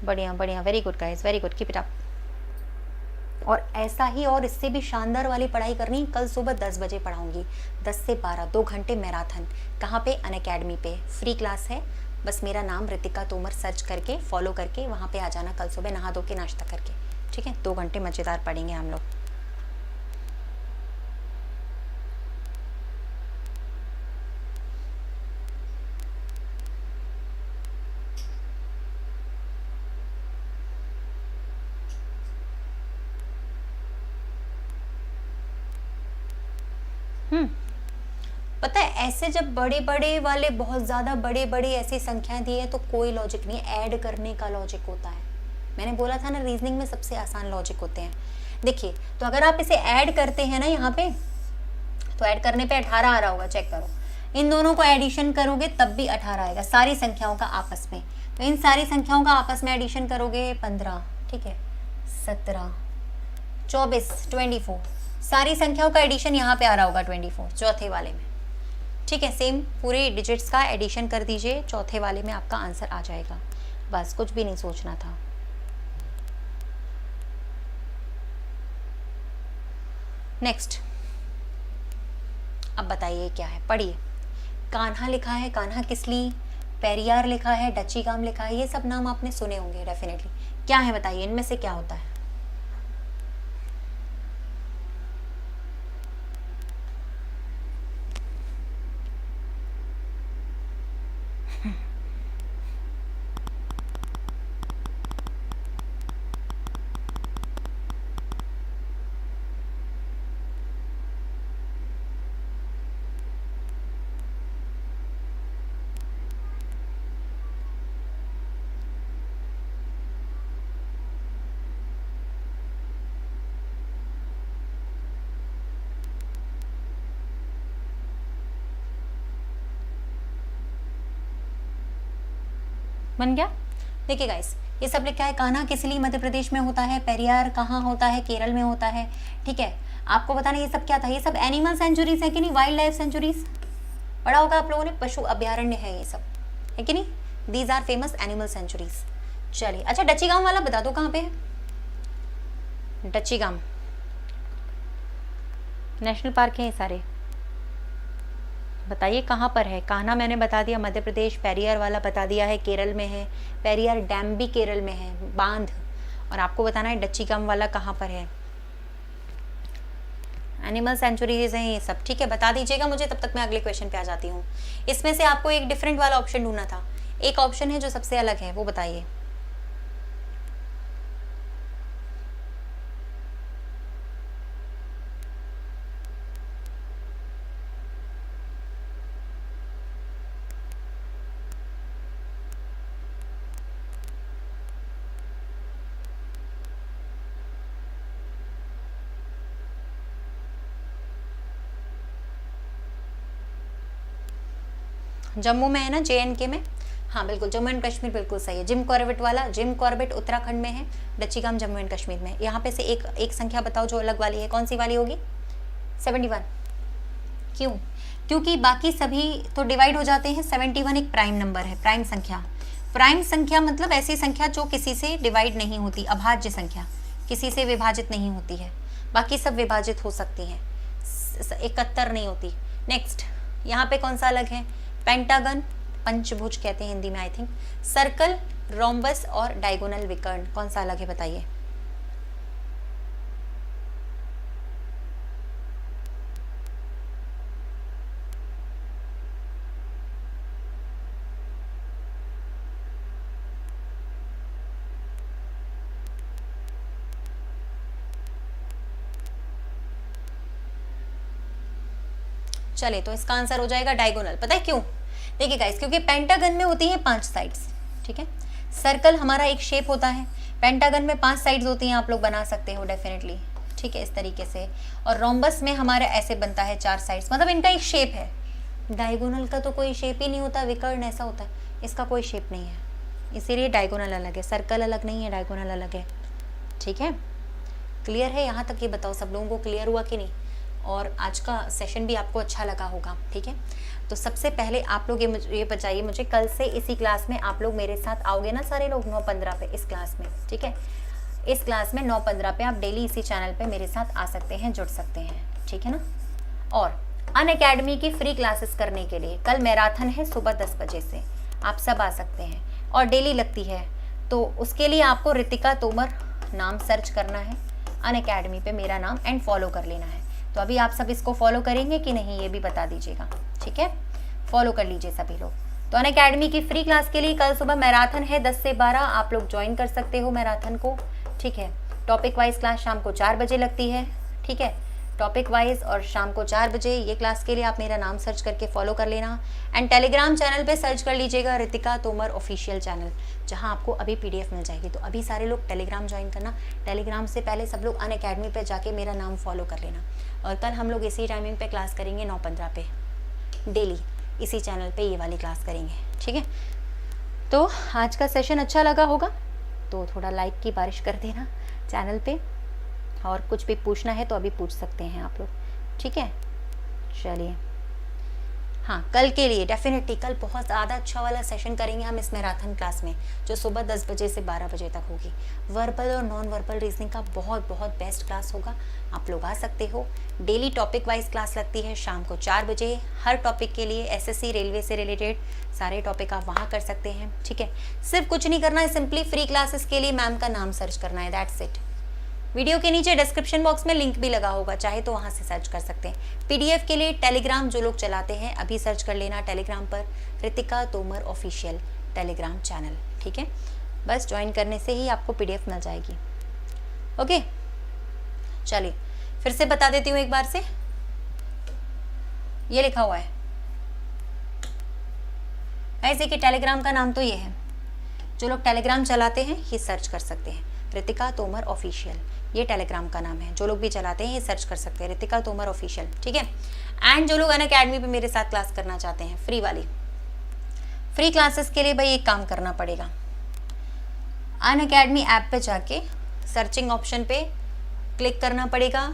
बढ़िया बढ़िया, very good guys, very good, keep it up. और ऐसा ही और इससे भी शानदार वाली पढ़ाई करनी कल सुबह 10 बजे पढ़ाऊंगी, 10 से 12, 2 घंटे मैराथन। कहाँ पे? अनअकैडमी पे, फ्री क्लास है, बस मेरा नाम रितिका तोमर सर्च करके फॉलो करके वहाँ पे आ जाना कल सुबह, नहा धो के नाश्ता करके, ठीक है। 2 घंटे मज़ेदार पढ़ेंगे हम लोग। पता है ऐसे जब बड़े बड़े वाले बहुत ज़्यादा बड़े बड़े ऐसी संख्याएं दी है तो कोई लॉजिक नहीं, ऐड करने का लॉजिक होता है। मैंने बोला था ना, रीजनिंग में सबसे आसान लॉजिक होते हैं। देखिए, तो अगर आप इसे ऐड करते हैं ना यहाँ पे, तो ऐड करने पे 18 आ रहा होगा, चेक करो। इन दोनों को एडिशन करोगे तब भी 18 आएगा, सारी संख्याओं का आपस में। तो इन सारी संख्याओं का आपस में एडिशन करोगे 15, ठीक है, 17, 24, 24, सारी संख्याओं का एडिशन यहाँ पे आ रहा होगा 24 चौथे वाले में, ठीक है। सेम पूरे डिजिट्स का एडिशन कर दीजिए, चौथे वाले में आपका आंसर आ जाएगा, बस कुछ भी नहीं सोचना था। नेक्स्ट, अब बताइए क्या है, पढ़िए। कान्हा लिखा है, कान्हा किसली, पेरियार लिखा है, डचीगाम लिखा है, ये सब नाम आपने सुने होंगे डेफिनेटली। क्या है बताइए, इनमें से क्या होता है? बन गया? देखिए गाइस, ये सब लिखा है, कान्हा किसली मध्य प्रदेश में होता है, पेरियार कहाँ होता है, केरल में होता है। ठीक है, आपको बताना ये सब क्या था, ये सब एनिमल सेंचुरीज है कि नहीं, वाइल्ड लाइफ सेंचुरीज पढ़ा होगा आप लोगों ने, पशु अभ्यारण्य है ये सब, है कि नहीं? These are famous animal sanctuaries. चलिए, अच्छा डचीगाम वाला बता दो कहाँ पे है? डचीगाम नेशनल पार्क है ये सारे, बताइए कहाँ पर है? कान्हा मैंने बता दिया मध्य प्रदेश, पेरियार वाला बता दिया है केरल में है, पेरियार डैम भी केरल में है, बांध। और आपको बताना है डचीगाम वाला कहाँ पर है। एनिमल सेंचुरीज हैं ये सब, ठीक है, बता दीजिएगा मुझे, तब तक मैं अगले क्वेश्चन पे आ जाती हूँ। इसमें से आपको एक डिफरेंट वाला ऑप्शन ढूंढना था, एक ऑप्शन है जो सबसे अलग है, वो बताइए। जम्मू में है ना, JNK में? हाँ बिल्कुल, जम्मू एंड कश्मीर बिल्कुल सही है। जिम कॉर्बेट वाला, जिम कॉर्बेट उत्तराखंड में है, डचीगाम जम्मू एंड कश्मीर में। यहाँ पे से एक संख्या बताओ जो अलग वाली है, कौन सी वाली होगी? 71। क्यों? क्योंकि बाकी सभी तो डिवाइड हो जाते हैं, 71 एक प्राइम नंबर है, प्राइम संख्या। प्राइम संख्या मतलब ऐसी संख्या जो किसी से डिवाइड नहीं होती, अभाज्य संख्या, किसी से विभाजित नहीं होती है, बाकी सब विभाजित हो सकती हैं, 71 नहीं होती। नेक्स्ट, यहाँ पे कौन सा अलग है? पेंटागन, पंचभुज कहते हैं हिंदी में आई थिंक, सर्कल, रोम्बस और डायगोनल विकर्ण, कौन सा अलग है बताइए? चले, तो इसका आंसर हो जाएगा डायगोनल। पता है क्यों? देखिए गाइस, क्योंकि पेंटागन में होती हैं 5 साइड्स, ठीक है, सर्कल हमारा एक शेप होता है, पेंटागन में 5 साइड्स होती हैं, आप लोग बना सकते हो डेफिनेटली, ठीक है, इस तरीके से। और रोम्बस में हमारा ऐसे बनता है 4 साइड्स, मतलब इनका एक शेप है। डायगोनल का तो कोई शेप ही नहीं होता, विकर्ण ऐसा होता है, इसका कोई शेप नहीं है, इसीलिए डायगोनल अलग है, सर्कल अलग नहीं है, डायगोनल अलग है। ठीक है, क्लियर है यहाँ तक? ये बताओ सब लोगों को क्लियर हुआ कि नहीं? और आज का सेशन भी आपको अच्छा लगा होगा, ठीक है। तो सबसे पहले आप लोग ये बताइए मुझे, कल से इसी क्लास में आप लोग मेरे साथ आओगे ना सारे लोग 9:15 पे इस क्लास में, ठीक है। इस क्लास में 9:15 पे आप डेली इसी चैनल पे मेरे साथ आ सकते हैं, जुड़ सकते हैं, ठीक है ना। और अनअकैडमी की फ्री क्लासेस करने के लिए कल मैराथन है सुबह 10 बजे से, आप सब आ सकते हैं और डेली लगती है। तो उसके लिए आपको रितिका तोमर नाम सर्च करना है अनअकैडमी पे, मेरा नाम, एंड फॉलो कर लेना है। तो अभी आप सब इसको फॉलो करेंगे कि नहीं ये भी बता दीजिएगा, ठीक है। फॉलो कर लीजिए सभी लोग। तो अनअकैडमी की फ्री क्लास के लिए कल सुबह मैराथन है 10 से 12, आप लोग ज्वाइन कर सकते हो मैराथन को, ठीक है। टॉपिक वाइज क्लास शाम को 4 बजे लगती है, ठीक है, टॉपिक वाइज, और शाम को 4 बजे ये क्लास के लिए आप मेरा नाम सर्च करके फॉलो कर लेना। एंड टेलीग्राम चैनल पे सर्च कर लीजिएगा रितिका तोमर ऑफिशियल चैनल, जहां आपको अभी PDF मिल जाएगी। तो अभी सारे लोग टेलीग्राम ज्वाइन करना, टेलीग्राम से पहले सब लोग अनअकैडमी पे जाके मेरा नाम फॉलो कर लेना। और कल हम लोग इसी टाइमिंग पे क्लास करेंगे 9:15 पे, डेली इसी चैनल पे ये वाली क्लास करेंगे, ठीक है। तो आज का सेशन अच्छा लगा होगा तो थोड़ा लाइक की बारिश कर देना चैनल पे, और कुछ भी पूछना है तो अभी पूछ सकते हैं आप लोग, ठीक है। चलिए, हाँ, कल के लिए डेफिनेटली कल बहुत ज़्यादा अच्छा वाला सेशन करेंगे हम इस मैराथन क्लास में, जो सुबह 10 बजे से 12 बजे तक होगी। वर्बल और नॉन वर्बल रीजनिंग का बहुत बहुत बेस्ट क्लास होगा, आप लोग आ सकते हो। डेली टॉपिक वाइज क्लास लगती है शाम को 4 बजे। हर टॉपिक के लिए एसएससी रेलवे से रिलेटेड सारे टॉपिक आप वहाँ कर सकते हैं, ठीक है। सिर्फ कुछ नहीं करना है, सिंपली फ्री क्लासेस के लिए मैम का नाम सर्च करना है, दैट्स इट। वीडियो के नीचे डिस्क्रिप्शन बॉक्स में लिंक भी लगा होगा, चाहे तो वहाँ से सर्च कर सकते हैं। पीडीएफ के लिए टेलीग्राम जो लोग चलाते हैं अभी सर्च कर लेना टेलीग्राम पर, Ritika Tomar official Telegram channel, ठीक है। बस ज्वाइन करने से ही आपको पीडीएफ मिल जाएगी। ओके, चलिए फिर से बता देती हूँ एक बार से। ये लिखा हुआ है ऐसे कि टेलीग्राम का नाम तो ये है, जो लोग टेलीग्राम चलाते हैं ये सर्च कर सकते हैं, रितिका तोमर ऑफिशियल, ये टेलीग्राम का नाम है। जो लोग भी चलाते हैं ये सर्च कर सकते हैं, रितिका तोमर ऑफिशियल, ठीक है। एंड जो लोग अनअकैडमी पे मेरे साथ क्लास करना चाहते हैं फ्री वाली, फ्री क्लासेस के लिए भाई एक काम करना पड़ेगा, अनअकैडमी ऐप पे जाके सर्चिंग ऑप्शन पे क्लिक करना पड़ेगा,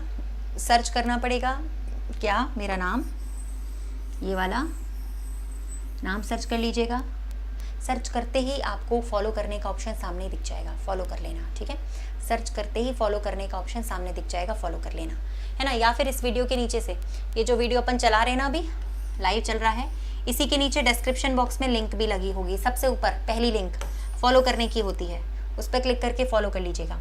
सर्च करना पड़ेगा क्या, मेरा नाम, ये वाला नाम सर्च कर लीजिएगा। सर्च करते ही आपको फॉलो करने का ऑप्शन सामने दिख जाएगा, फॉलो कर लेना, ठीक है। सर्च करते ही फॉलो करने का ऑप्शन सामने दिख जाएगा, फॉलो कर लेना, है ना। या फिर इस वीडियो के नीचे से, ये जो वीडियो अपन चला रहे हैं ना अभी लाइव चल रहा है, इसी के नीचे डिस्क्रिप्शन बॉक्स में लिंक भी लगी होगी, सबसे ऊपर पहली लिंक फॉलो करने की होती है, उस पर क्लिक करके फॉलो कर लीजिएगा।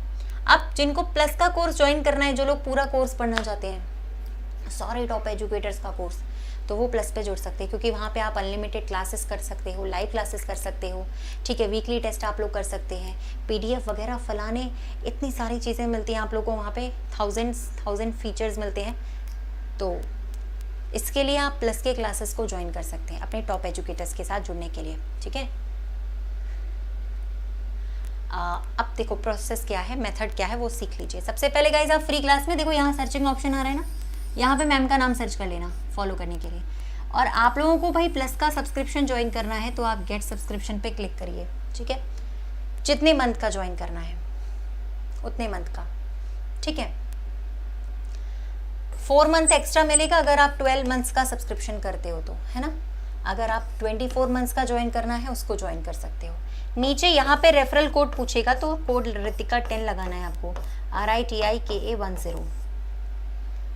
अब जिनको प्लस का कोर्स ज्वाइन करना है, जो लोग पूरा कोर्स पढ़ना चाहते हैं, सारे टॉप एजुकेटर्स का कोर्स, तो वो प्लस पे जुड़ सकते हैं, क्योंकि वहाँ पे आप अनलिमिटेड क्लासेस कर सकते हो, लाइव क्लासेस कर सकते हो, ठीक है। वीकली टेस्ट आप लोग कर सकते हैं, पीडीएफ वगैरह फलाने, इतनी सारी चीज़ें मिलती हैं आप लोग को वहाँ पे, थाउजेंड फीचर्स मिलते हैं। तो इसके लिए आप प्लस के क्लासेस को ज्वाइन कर सकते हैं अपने टॉप एजुकेटर्स के साथ जुड़ने के लिए, ठीक है। अब देखो प्रोसेस क्या है, मेथड क्या है, वो सीख लीजिए। सबसे पहले गाइज आप फ्री क्लास में देखो, यहाँ सर्चिंग ऑप्शन आ रहा है ना, यहाँ पे मैम का नाम सर्च कर लेना फॉलो करने के लिए। और आप लोगों को भाई प्लस का सब्सक्रिप्शन ज्वाइन करना है तो आप गेट सब्सक्रिप्शन पे क्लिक करिए, ठीक है। जितने मंथ का ज्वाइन करना है उतने मंथ का, ठीक है। 4 मंथ एक्स्ट्रा मिलेगा अगर आप 12 मंथ्स का सब्सक्रिप्शन करते हो तो, है ना। अगर आप 24 मंथ्स का ज्वाइन करना है उसको ज्वाइन कर सकते हो। नीचे यहाँ पे रेफरल कोड पूछेगा तो कोड रितिका 10 लगाना है आपको, RITIKA10।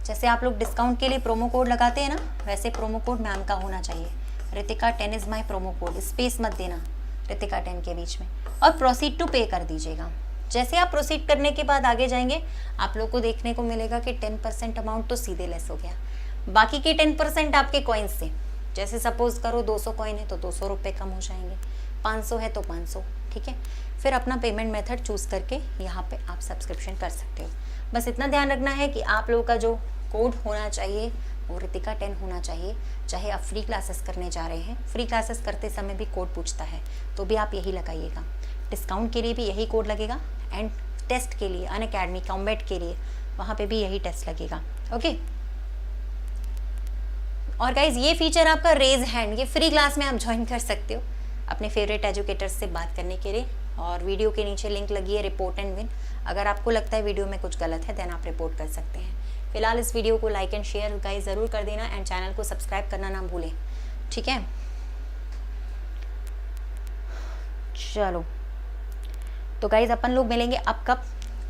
जैसे आप लोग डिस्काउंट के लिए प्रोमो कोड लगाते हैं ना, वैसे प्रोमो कोड मैम का होना चाहिए, Ritika 10 is my promo code, space मत देना रितिका 10 के बीच में, और प्रोसीड टू पे कर दीजिएगा। जैसे आप प्रोसीड करने के बाद आगे जाएंगे आप लोग को देखने को मिलेगा कि 10% अमाउंट तो सीधे लेस हो गया, बाकी के 10% आपके कॉइन्स से, जैसे सपोज करो 200 कॉइन है तो 200 रुपये कम हो जाएंगे, 500 है तो 500, ठीक है। फिर अपना पेमेंट मेथड चूज़ करके यहाँ पे आप सब्सक्रिप्शन कर सकते हो। बस इतना ध्यान रखना है कि आप लोगों का जो कोड होना चाहिए वो रितिका 10 होना चाहिए। चाहे आप फ्री क्लासेस करने जा रहे हैं, फ्री क्लासेस करते समय भी कोड पूछता है तो भी आप यही लगाइएगा, डिस्काउंट के लिए भी यही कोड लगेगा, एंड टेस्ट के लिए अनअकैडमी कॉम्बैट के लिए वहाँ पे भी यही टेस्ट लगेगा, ओके। और गाइज ये फीचर आपका रेज हैंड, ये फ्री क्लास में आप ज्वाइन कर सकते हो अपने फेवरेट एजुकेटर्स से बात करने के लिए। और वीडियो के नीचे लिंक लगी है रिपोर्ट एंड विन, अगर आपको लगता है वीडियो में कुछ गलत है देन आप रिपोर्ट कर सकते हैं। फिलहाल इस वीडियो को लाइक एंड शेयर गाइज ज़रूर कर देना, एंड चैनल को सब्सक्राइब करना ना भूलें, ठीक है। चलो तो गाइज अपन लोग मिलेंगे अब कब,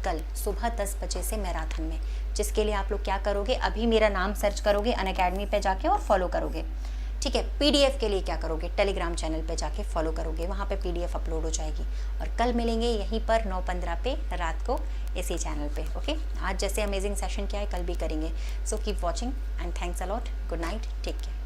कल सुबह 10 बजे से मैराथन में, जिसके लिए आप लोग क्या करोगे, अभी मेरा नाम सर्च करोगे अनअकैडमी पे जाके और फॉलो करोगे, ठीक है। पीडीएफ के लिए क्या करोगे, टेलीग्राम चैनल पे जाके फॉलो करोगे, वहाँ पे पीडीएफ अपलोड हो जाएगी। और कल मिलेंगे यहीं पर 9:15 पे रात को इसी चैनल पे, ओके। आज जैसे अमेजिंग सेशन किया है कल भी करेंगे, so keep watching and thanks a lot, good night, take care.